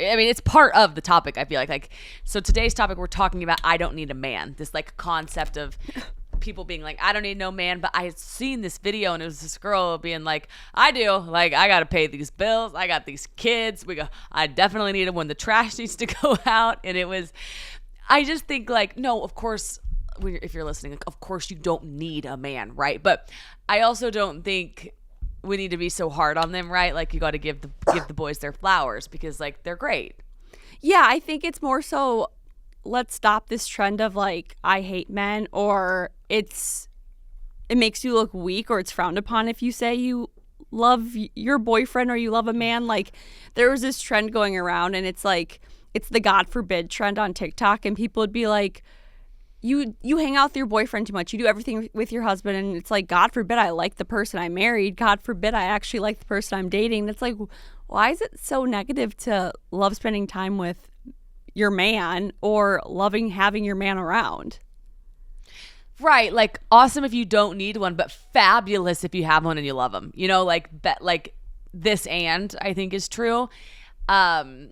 A: it's part of the topic, I feel like. So today's topic, we're talking about I don't need a man. This like concept of people being like, I don't need no man. But I had seen this video, and it was this girl being like, I do. Like, I got to pay these bills. I got these kids. I definitely need it when the trash needs to go out. And I just think like, no, of course, if you're listening, like, of course you don't need a man, right? But I also don't think we need to be so hard on them, right? Like, you got to give the boys their flowers because like they're great.
B: Yeah, I think it's more so let's stop this trend of like I hate men, or it makes you look weak, or it's frowned upon if you say you love your boyfriend or you love a man. Like there was this trend going around, and it's like it's the God forbid trend on TikTok, and people would be like, You hang out with your boyfriend too much. You do everything with your husband. And it's like, God forbid I like the person I married. God forbid I actually like the person I'm dating. It's like, why is it so negative to love spending time with your man or loving having your man around?
A: Right. Like, awesome if you don't need one, but fabulous if you have one and you love them. You know, like this and I think is true. And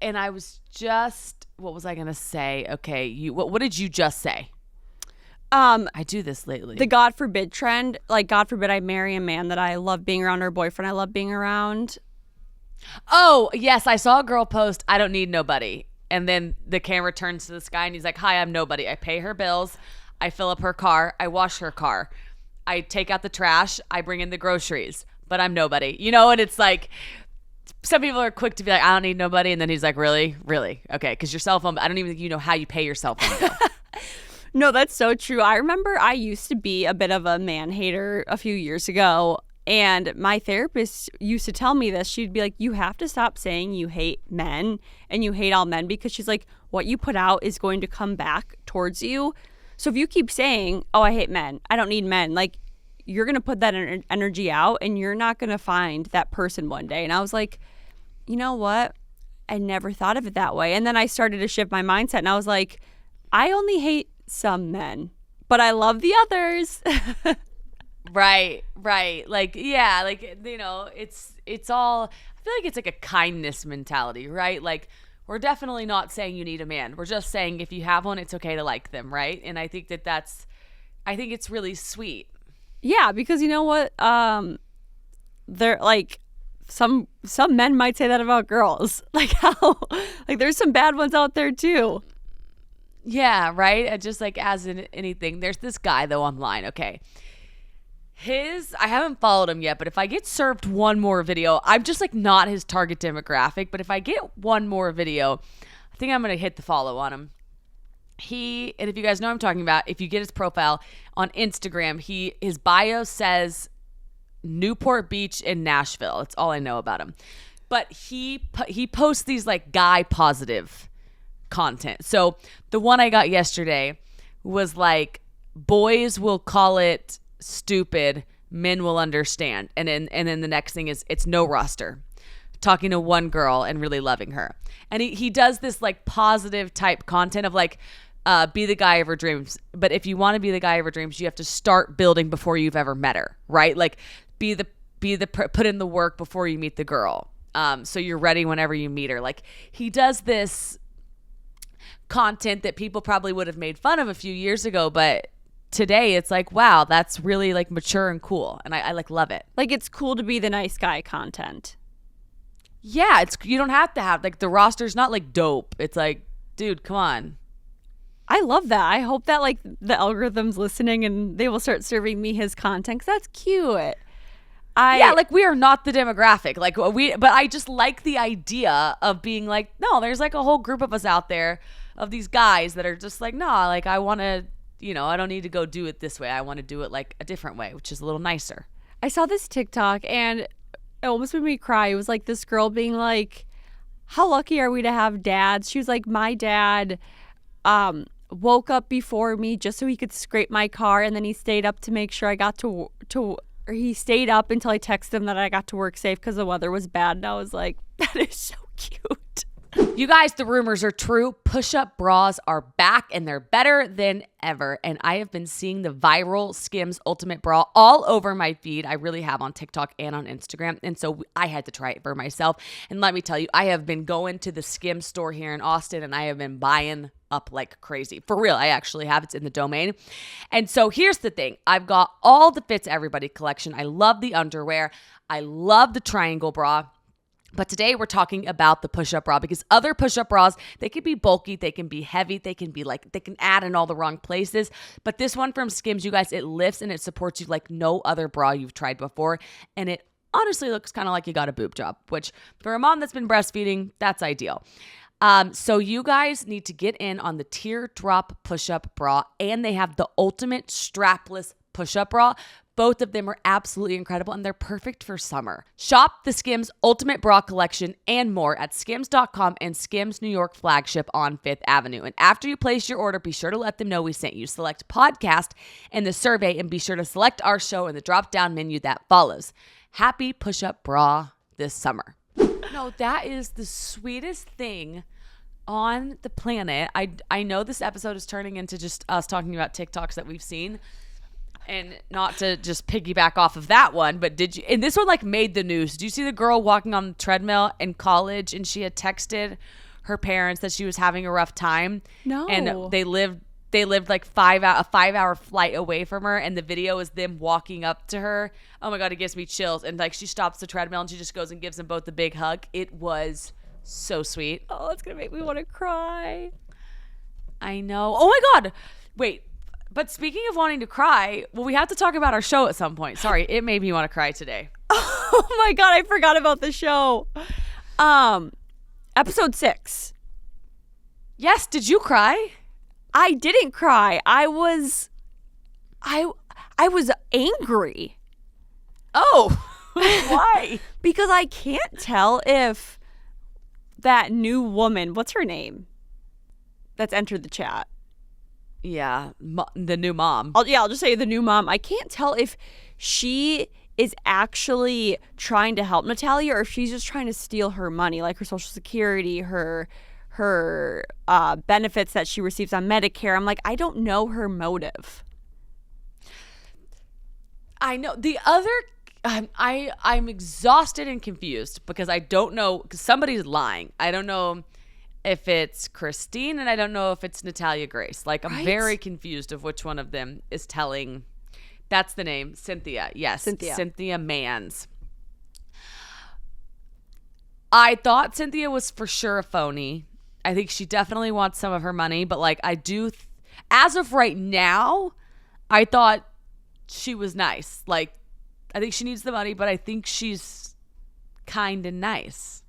A: I was just, what was I going to say? Okay. What did you just say? I do this lately.
B: The God forbid trend. Like, God forbid I marry a man that I love being around, or a boyfriend I love being around.
A: Oh, yes. I saw a girl post, I don't need nobody. And then the camera turns to this guy and he's like, hi, I'm nobody. I pay her bills. I fill up her car. I wash her car. I take out the trash. I bring in the groceries. But I'm nobody. You know, and it's like, some people are quick to be like, I don't need nobody. And then he's like, really? Really? Okay. Because your cell phone, I don't even think you know how you pay your cell phone bill.
B: No, that's so true. I remember I used to be a bit of a man hater a few years ago. And my therapist used to tell me this. She'd be like, you have to stop saying you hate men and you hate all men, because she's like, what you put out is going to come back towards you. So if you keep saying, oh, I hate men, I don't need men, like, you're going to put that energy out and you're not going to find that person one day. And I was like, you know what? I never thought of it that way. And then I started to shift my mindset, and I was like, I only hate some men, but I love the others.
A: Right. Like, yeah, like, you know, it's all, I feel like it's like a kindness mentality, right? Like, we're definitely not saying you need a man. We're just saying if you have one, it's okay to like them, right? And I think I think it's really sweet.
B: Yeah, because you know what? They're like, some men might say that about girls. Like how, like there's some bad ones out there too.
A: Yeah, right? Just like as in anything. There's this guy though online, okay. I haven't followed him yet, but if I get served one more video, I'm just like not his target demographic, but if I get one more video, I think I'm going to hit the follow on him. And if you guys know what I'm talking about, if you get his profile on Instagram, his bio says Newport Beach in Nashville. That's all I know about him. But he posts these like guy positive content. So the one I got yesterday was like, boys will call it stupid, men will understand. And then the next thing is it's no roster. Talking to one girl and really loving her. And he does this like positive type content of like, be the guy of her dreams. But if you want to be the guy of her dreams, you have to start building before you've ever met her, right? Like put in the work before you meet the girl. So you're ready whenever you meet her. Like, he does this content that people probably would have made fun of a few years ago, but today it's like, wow, that's really like mature and cool. And I like love it.
B: Like, it's cool to be the nice guy content.
A: Yeah, you don't have to have like the roster's not like dope. It's like, dude, come on.
B: I love that. I hope that like the algorithm's listening and they will start serving me his content, because that's cute.
A: Yeah, like we are not the demographic. Like but I just like the idea of being like, no, there's like a whole group of us out there of these guys that are just like, no, like I want to, I don't need to go do it this way. I want to do it like a different way, which is a little nicer.
B: I saw this TikTok and it almost made me cry. It was like this girl being like, how lucky are we to have dads? She was like, my dad woke up before me just so he could scrape my car, and then he stayed up to make sure I got or he stayed up until I texted him that I got to work safe because the weather was bad. And I was like, that is so cute.
A: You guys, the rumors are true. Push-up bras are back and they're better than ever. And I have been seeing the viral Skims Ultimate Bra all over my feed. I really have, on TikTok and on Instagram. And so I had to try it for myself. And let me tell you, I have been going to the Skims store here in Austin and I have been buying up like crazy. For real, I actually have. It's in the domain. And so here's the thing. I've got all the Fits Everybody collection. I love the underwear. I love the triangle bra. But today we're talking about the push-up bra, because other push-up bras, they can be bulky, they can be heavy, they can add in all the wrong places. But this one from Skims, you guys, it lifts and it supports you like no other bra you've tried before. And it honestly looks kind of like you got a boob job, which for a mom that's been breastfeeding, that's ideal. So you guys need to get in on the teardrop push-up bra, and they have the ultimate strapless push-up bra. Both of them are absolutely incredible, and they're perfect for summer. Shop the Skims Ultimate Bra Collection and more at skims.com and Skims New York flagship on 5th Avenue. And after you place your order, be sure to let them know we sent you. Select podcast in the survey, and be sure to select our show in the drop-down menu that follows. Happy push-up bra this summer. No, that is the sweetest thing on the planet. I know this episode is turning into just us talking about TikToks that we've seen. And not to just piggyback off of that one, but did you, and this one like made the news. Did you see the girl walking on the treadmill in college, and she had texted her parents that she was having a rough time?
B: No.
A: And they lived like a 5-hour flight away from her, and the video is them walking up to her. Oh my God, it gives me chills. And like she stops the treadmill and she just goes and gives them both a big hug. It was so sweet.
B: Oh, it's gonna make me want to cry.
A: I know. Oh my God. Wait. But speaking of wanting to cry, well, we have to talk about our show at some point. Sorry, it made me want to cry today.
B: Oh my God, I forgot about the show. Episode 6.
A: Yes, did you cry?
B: I didn't cry. I was angry.
A: Oh, why?
B: Because I can't tell if that new woman, what's her name, that's entered the chat.
A: Yeah, the new mom.
B: I'll just say the new mom. I can't tell if she is actually trying to help Natalia or if she's just trying to steal her money, like her Social Security, her benefits that she receives on Medicare. I'm like, I don't know her motive.
A: I know. The other, I'm exhausted and confused because I don't know, because somebody's lying. I don't know if it's Christine, and I don't know if it's Natalia Grace. Like, I'm very confused of which one of them is telling. That's the name. Cynthia. Yes. Cynthia Mans. I thought Cynthia was for sure a phony. I think she definitely wants some of her money, but like as of right now, I thought she was nice. Like, I think she needs the money, but I think she's kind and nice.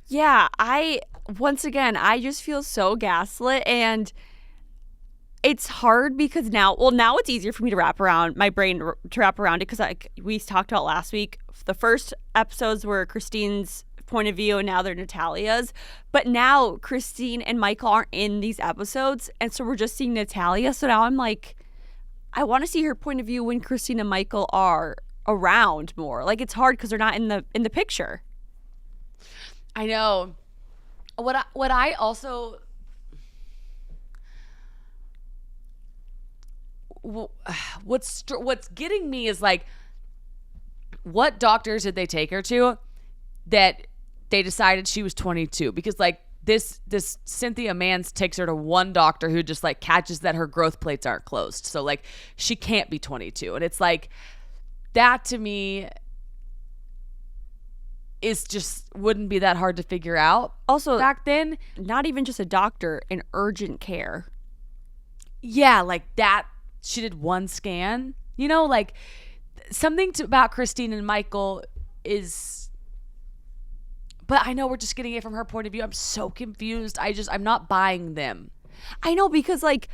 B: Yeah, once again, I just feel so gaslit, and it's hard because now it's easier for me to wrap around my brain to wrap around it, because we talked about last week. The first episodes were Christine's point of view, and now they're Natalia's. But now Christine and Michael aren't in these episodes, and so we're just seeing Natalia. So now I'm like, I want to see her point of view when Christine and Michael are around more. Like, it's hard because they're not in the picture.
A: I know. What I also, what's getting me is like, what doctors did they take her to that they decided she was 22? Because like this Cynthia Mans takes her to one doctor who just like catches that her growth plates aren't closed, so like she can't be 22, and it's like that to me is just wouldn't be that hard to figure out.
B: Also,
A: back then,
B: not even just a doctor, in urgent care.
A: Yeah, like that. She did one scan. You know, like something about Christine and Michael is. But I know we're just getting it from her point of view. I'm so confused. I'm not buying them.
B: I know, because like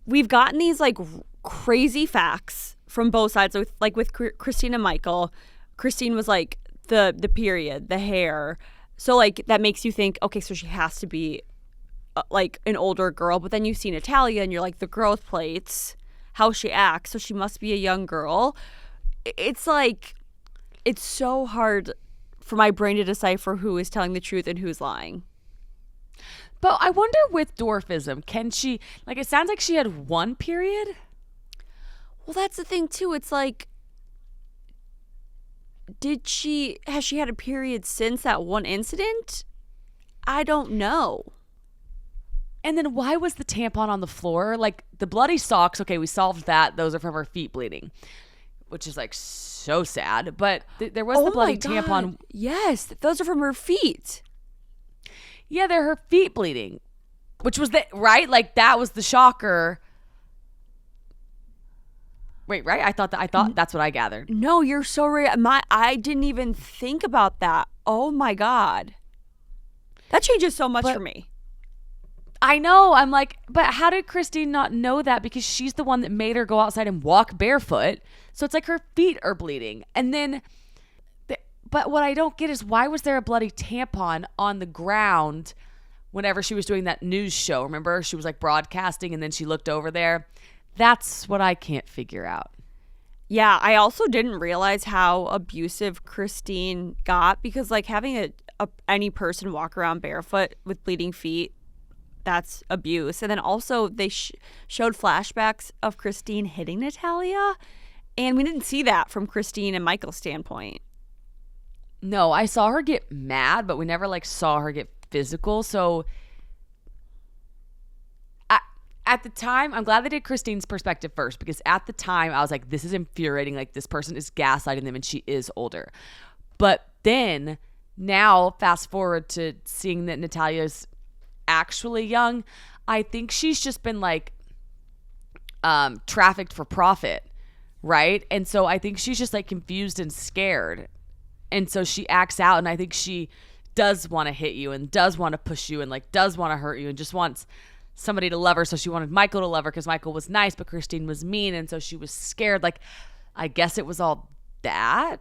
B: we've gotten these like crazy facts from both sides. With Christine and Michael, Christine was like, the period, the hair, So, like, that makes you think, okay, so she has to be, like, an older girl. But then you see Natalia and you're like, the growth plates, how she acts. So she must be a young girl. It's like, it's so hard for my brain to decipher who is telling the truth and who's lying.
A: But I wonder with dwarfism, can she, like, it sounds like she had one period.
B: Well, that's the thing, too. It's like, has she had a period since that one incident? I don't know.
A: And then why was the tampon on the floor? Like, the bloody socks, okay, we solved that. Those are from her feet bleeding, which is, like, so sad. But there was the bloody tampon.
B: Yes, those are from her feet.
A: Yeah, they're her feet bleeding, which was right? Like, that was the shocker. Wait, right? I thought that's what I gathered.
B: No, you're so right. I didn't even think about that. Oh my God. That changes so much for me.
A: I know. I'm like, but how did Christine not know that? Because she's the one that made her go outside and walk barefoot. So it's like her feet are bleeding. And then, but what I don't get is why was there a bloody tampon on the ground whenever she was doing that news show? Remember? She was like broadcasting and then she looked over there. That's what I can't figure out.
B: Yeah, I also didn't realize how abusive Christine got because, like, having any person walk around barefoot with bleeding feet, that's abuse. And then also they showed flashbacks of Christine hitting Natalia, and we didn't see that from Christine and Michael's standpoint.
A: No, I saw her get mad, but we never, like, saw her get physical. So at the time, I'm glad they did Christine's perspective first, because at the time I was like, this is infuriating. Like, this person is gaslighting them and she is older. But then now fast forward to seeing that Natalia's actually young. I think she's just been like trafficked for profit, right? And so I think she's just like confused and scared. And so she acts out, and I think she does want to hit you and does want to push you and like does want to hurt you and just wants somebody to love her. So she wanted Michael to love her because Michael was nice, but Christine was mean. And so she was scared. Like, I guess it was all that.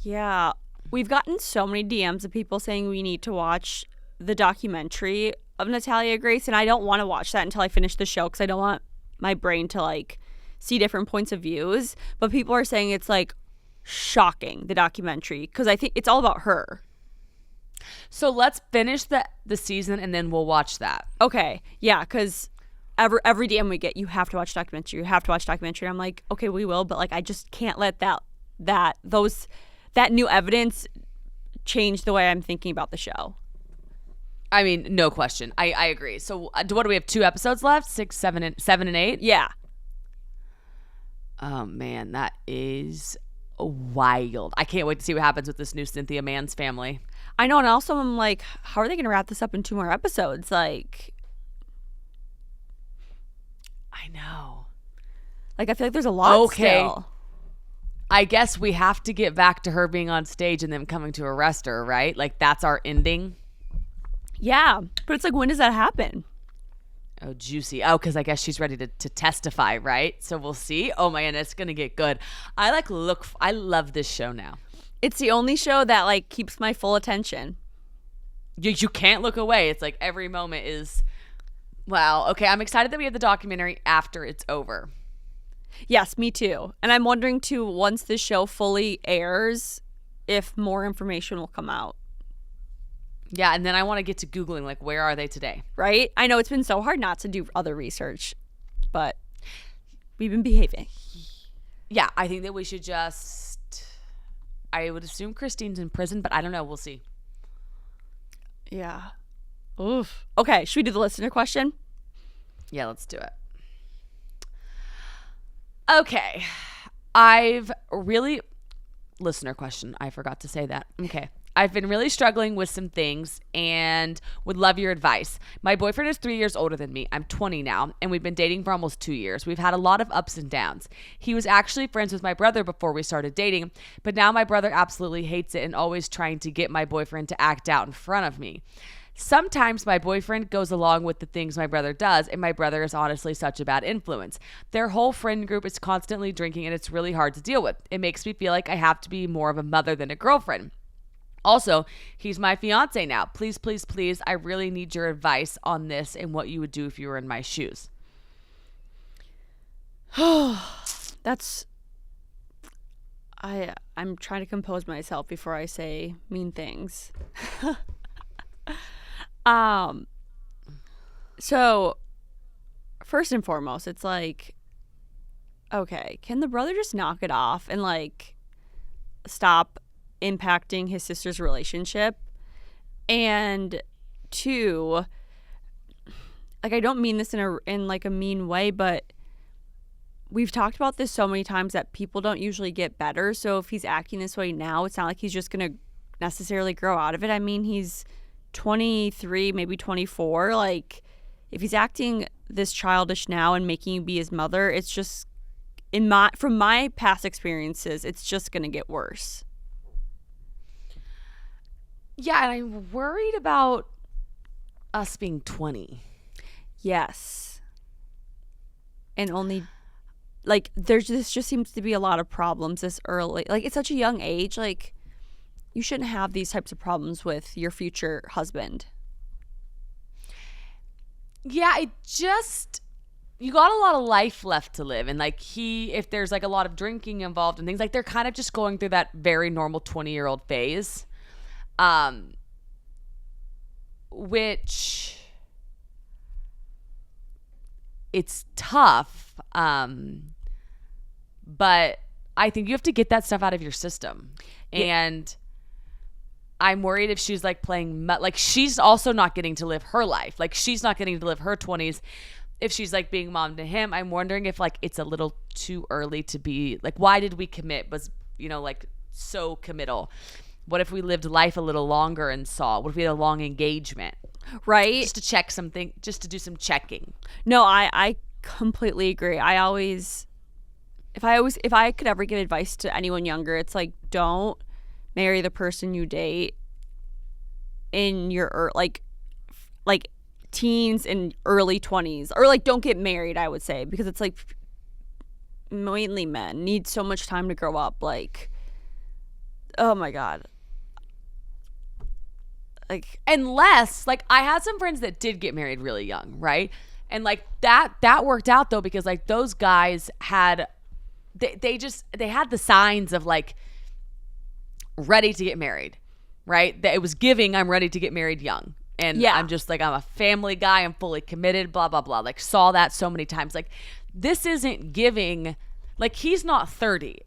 B: Yeah. We've gotten so many DMs of people saying we need to watch the documentary of Natalia Grace. And I don't want to watch that until I finish the show because I don't want my brain to like see different points of views. But people are saying it's like shocking, the documentary, because I think it's all about her.
A: So let's finish the season and then we'll watch that.
B: Okay. Yeah, because every DM we get, you have to watch documentary. You have to watch documentary. And I'm like, okay, we will, but like I just can't let that new evidence change the way I'm thinking about the show.
A: I mean, no question. I agree. So what do we have? 2 episodes left? 6, 7, and 8?
B: Yeah.
A: Oh man, that is wild. I can't wait to see what happens with this new Cynthia Mann's family.
B: I know, and also I'm like, how are they going to wrap this up in 2 more episodes? Like,
A: I know.
B: Like, I feel like there's a lot still.
A: I guess we have to get back to her being on stage and them coming to arrest her, right? Like, that's our ending.
B: Yeah, but it's like, when does that happen?
A: Oh, juicy. Oh, because I guess she's ready to testify, right? So we'll see. Oh, man, it's going to get good. I love this show now.
B: It's the only show that like keeps my full attention.
A: You can't look away. It's like every moment is, wow. Okay, I'm excited that we have the documentary after it's over.
B: Yes, me too. And I'm wondering too, once this show fully airs, if more information will come out.
A: Yeah, and then I want to get to Googling, like, where are they today?
B: Right? I know it's been so hard not to do other research, but we've been behaving.
A: Yeah, I think that we should I would assume Christine's in prison, but I don't know. We'll see.
B: Yeah. Oof. Okay, should we do the listener question?
A: Yeah, let's do it. Okay. Listener question. I forgot to say that. Okay. I've been really struggling with some things and would love your advice. My boyfriend is 3 years older than me. I'm 20 now, and we've been dating for almost 2 years. We've had a lot of ups and downs. He was actually friends with my brother before we started dating, but now my brother absolutely hates it and always trying to get my boyfriend to act out in front of me. Sometimes my boyfriend goes along with the things my brother does, and my brother is honestly such a bad influence. Their whole friend group is constantly drinking, and it's really hard to deal with. It makes me feel like I have to be more of a mother than a girlfriend. Also, he's my fiance now. Please, please, please, I really need your advice on this and what you would do if you were in my shoes.
B: I'm trying to compose myself before I say mean things. So first and foremost, it's like, okay, can the brother just knock it off and like stop impacting his sister's relationship? And two, like, I don't mean this in like a mean way, but we've talked about this so many times that people don't usually get better. So if he's acting this way now, it's not like he's just going to necessarily grow out of it. I mean, he's 23, maybe 24. Like, if he's acting this childish now and making you be his mother, it's just, from my past experiences, it's just going to get worse.
A: Yeah, and I'm worried about us being 20.
B: Yes. And only, like, this just seems to be a lot of problems this early. Like, it's such a young age. Like, you shouldn't have these types of problems with your future husband.
A: Yeah, you got a lot of life left to live. And like if there's like a lot of drinking involved and things, like they're kind of just going through that very normal 20-year-old phase. Which it's tough. But I think you have to get that stuff out of your system. Yeah. And I'm worried if she's like playing, like she's also not getting to live her life. Like she's not getting to live her 20s. If she's like being mom to him, I'm wondering if like it's a little too early to be like, why did we commit? Was, like so committal. What if we lived life a little longer and saw? What if we had a long engagement?
B: Right.
A: Just to check something, just to do some checking.
B: No, I completely agree. If I could ever give advice to anyone younger, it's like, don't marry the person you date in your like teens and early 20s, or like don't get married, I would say, because it's like mainly men need so much time to grow up. Like, oh my God. Like,
A: unless like I had some friends that did get married really young, right? And like that worked out though, because like those guys had they had the signs of like ready to get married, right? That it was giving, I'm ready to get married young. And yeah. I'm just like, I'm a family guy, I'm fully committed, blah, blah, blah. Like saw that so many times. Like this isn't giving, like he's not 30,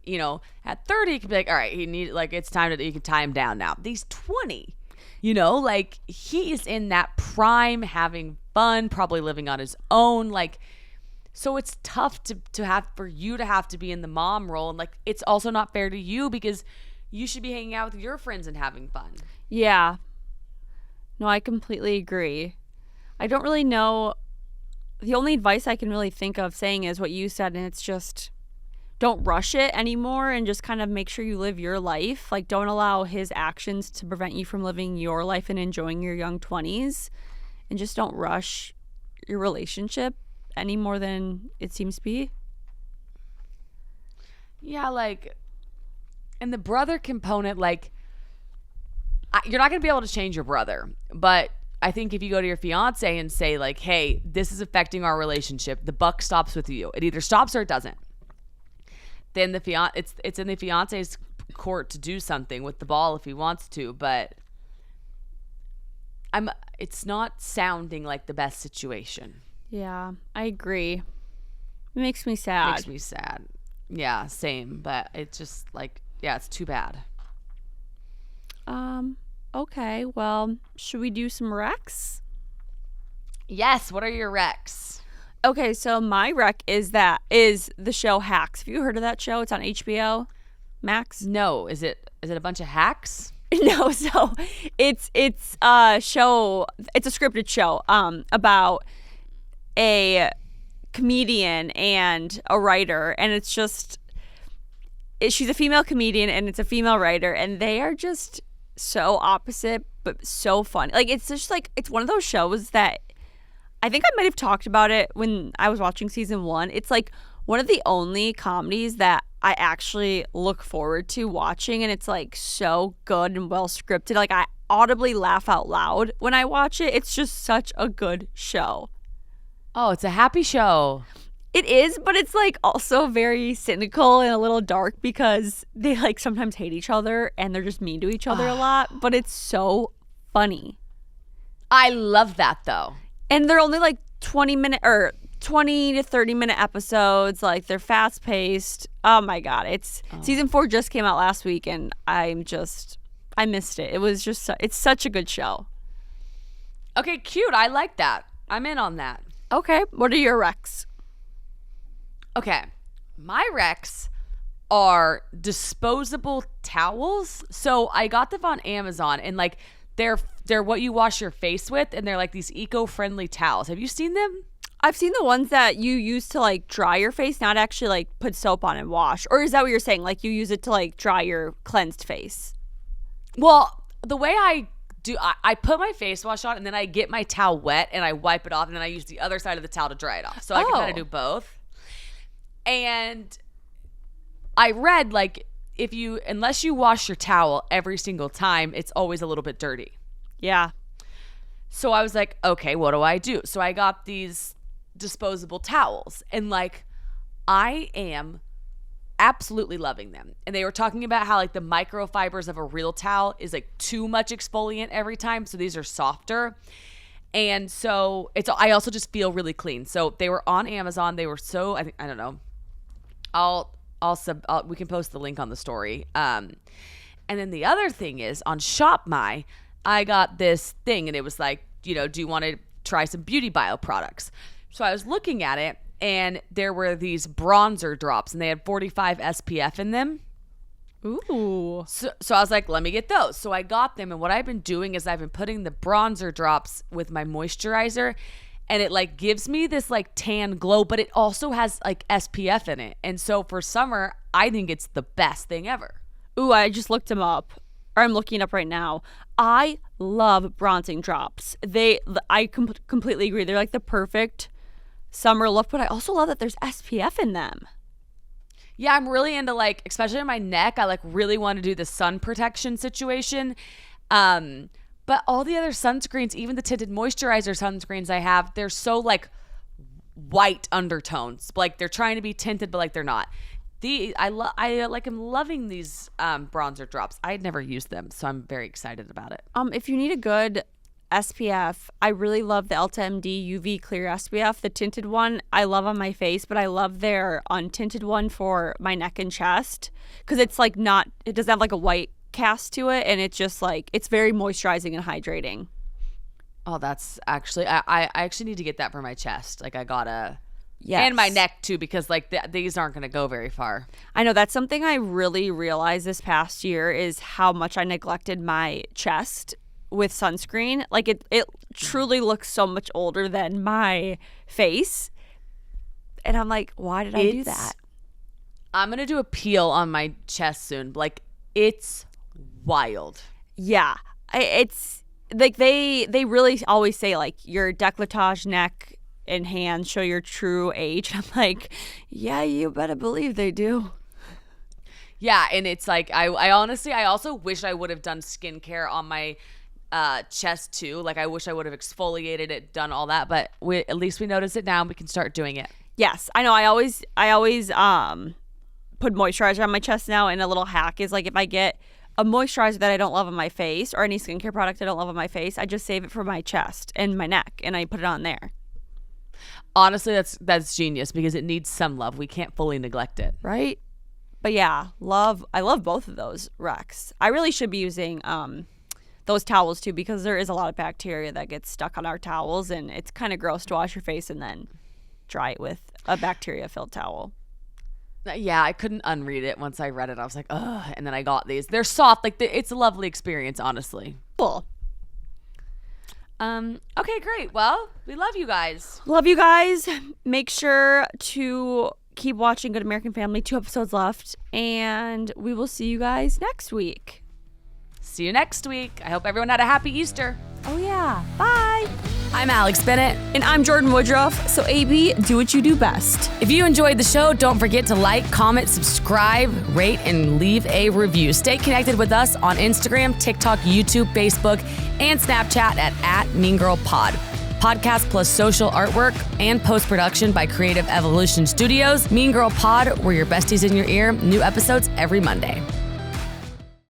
A: at 30 he could be like, all right, it's time to, you can tie him down now. He's 20, like he is in that prime, having fun, probably living on his own. Like, so it's tough to have, for you to have to be in the mom role. And like, it's also not fair to you because you should be hanging out with your friends and having fun.
B: Yeah. No, I completely agree. I don't really know. The only advice I can really think of saying is what you said, and it's just don't rush it anymore and just kind of make sure you live your life. Like, don't allow his actions to prevent you from living your life and enjoying your young 20s. And just don't rush your relationship any more than it seems to be.
A: Yeah, like, and the brother component, like, you're not going to be able to change your brother, but I think if you go to your fiance and say like, hey, this is affecting our relationship, the buck stops with you. It either stops or it doesn't. Then it's in the fiance's court to do something with the ball if he wants to, but it's not sounding like the best situation.
B: Yeah, I agree. It makes me sad.
A: Yeah, same, but it's just like, yeah, it's too bad.
B: Okay, well, should we do some recs?
A: Yes, what are your recs?
B: Okay, so my rec is the show Hacks. Have you heard of that show? It's on HBO Max.
A: No, is it a bunch of hacks?
B: No, so it's a show, it's a scripted show about a comedian and a writer, and it's just she's a female comedian and it's a female writer, and they are just so opposite but so funny. Like, it's just like, it's one of those shows that I think I might have talked about it when I was watching season 1. It's like one of the only comedies that I actually look forward to watching, and it's like so good and well scripted. Like I audibly laugh out loud when I watch it. It's just such a good show.
A: Oh, it's a happy show.
B: It is, but it's like also very cynical and a little dark because they like sometimes hate each other and they're just mean to each other a lot, but it's so funny.
A: I love that though.
B: And they're only like 20 to 30 minute episodes. Like they're fast paced. Oh my God. Season 4 just came out last week and I missed it. It was just, it's such a good show.
A: Okay, cute. I like that. I'm in on that.
B: Okay. What are your recs?
A: Okay. My recs are disposable towels. So I got them on Amazon and like they're what you wash your face with and they're like these eco-friendly towels. Have you seen them?
B: I've seen the ones that you use to like dry your face, not actually like put soap on and wash. Or is that what you're saying? Like you use it to like dry your cleansed face?
A: Well, the way I do, I put my face wash on and then I get my towel wet and I wipe it off and then I use the other side of the towel to dry it off. So I can kind of do both. And I read like unless you wash your towel every single time, it's always a little bit dirty.
B: Yeah.
A: So I was like, okay, what do I do? So I got these disposable towels and like I am absolutely loving them. And they were talking about how like the microfibers of a real towel is like too much exfoliant every time. So these are softer. And so I also just feel really clean. So they were on Amazon. They were so, I don't know. We can post the link on the story. And then the other thing is on ShopMy, I got this thing and it was like, do you want to try some Beauty Bio products? So I was looking at it and there were these bronzer drops and they had 45 SPF in them.
B: Ooh.
A: So I was like, let me get those. So I got them. And what I've been doing is I've been putting the bronzer drops with my moisturizer and it like gives me this like tan glow, but it also has like SPF in it. And so for summer, I think it's the best thing ever.
B: Ooh, I just looked them up. Or I'm looking up right now. I love bronzing drops. I completely agree. They're like the perfect summer look, but I also love that there's SPF in them.
A: Yeah, I'm really into like, especially on my neck, I like really want to do the sun protection situation. But all the other sunscreens, even the tinted moisturizer sunscreens I have, they're so like white undertones. Like they're trying to be tinted, but like they're not. I'm loving these bronzer drops. I had never used them, so I'm very excited about it.
B: If you need a good SPF, I really love the Ulta MD UV Clear SPF. The tinted one I love on my face, but I love their untinted one for my neck and chest because it's like it doesn't have like a white cast to it, and it's just like it's very moisturizing and hydrating.
A: Oh, that's actually I actually need to get that for my chest. Like I gotta.
B: Yes.
A: And my neck too, because like these aren't going to go very far.
B: I know that's something I really realized this past year is how much I neglected my chest with sunscreen. Like it truly looks so much older than my face. And I'm like, why did I do that?
A: I'm going to do a peel on my chest soon. Like it's wild.
B: Yeah. It's like they really always say like your décolletage neck and hands show your true age. I'm like, yeah, you better believe they do.
A: Yeah, and it's like I honestly I also wish I would have done skincare on my chest too. Like I wish I would have exfoliated it, done all that, but at least we notice it now and we can start doing it.
B: Yes, I know. I always put moisturizer on my chest now, and a little hack is like if I get a moisturizer that I don't love on my face or any skincare product I don't love on my face, I just save it for my chest and my neck and I put it on there.
A: Honestly, that's genius because it needs some love. We can't fully neglect it.
B: Right? But yeah, I love both of those recs. I really should be using those towels too because there is a lot of bacteria that gets stuck on our towels and it's kind of gross to wash your face and then dry it with a bacteria-filled towel.
A: Yeah, I couldn't unread it once I read it. I was like, ugh. And then I got these. They're soft. Like it's a lovely experience, honestly.
B: Cool.
A: Okay, great. Well, we love you guys.
B: Love you guys. Make sure to keep watching Good American Family. 2 episodes left. And we will see you guys next week.
A: See you next week. I hope everyone had a happy Easter.
B: Oh, yeah. Bye.
A: I'm Alex Bennett.
B: And I'm Jordyn Woodruff. So, AB, do what you do best.
A: If you enjoyed the show, don't forget to like, comment, subscribe, rate, and leave a review. Stay connected with us on Instagram, TikTok, YouTube, Facebook, and Snapchat at @MeanGirlPod. Podcast plus social artwork and post-production by Creative Evolution Studios. Mean Girl Pod, we're your besties in your ear. New episodes every Monday.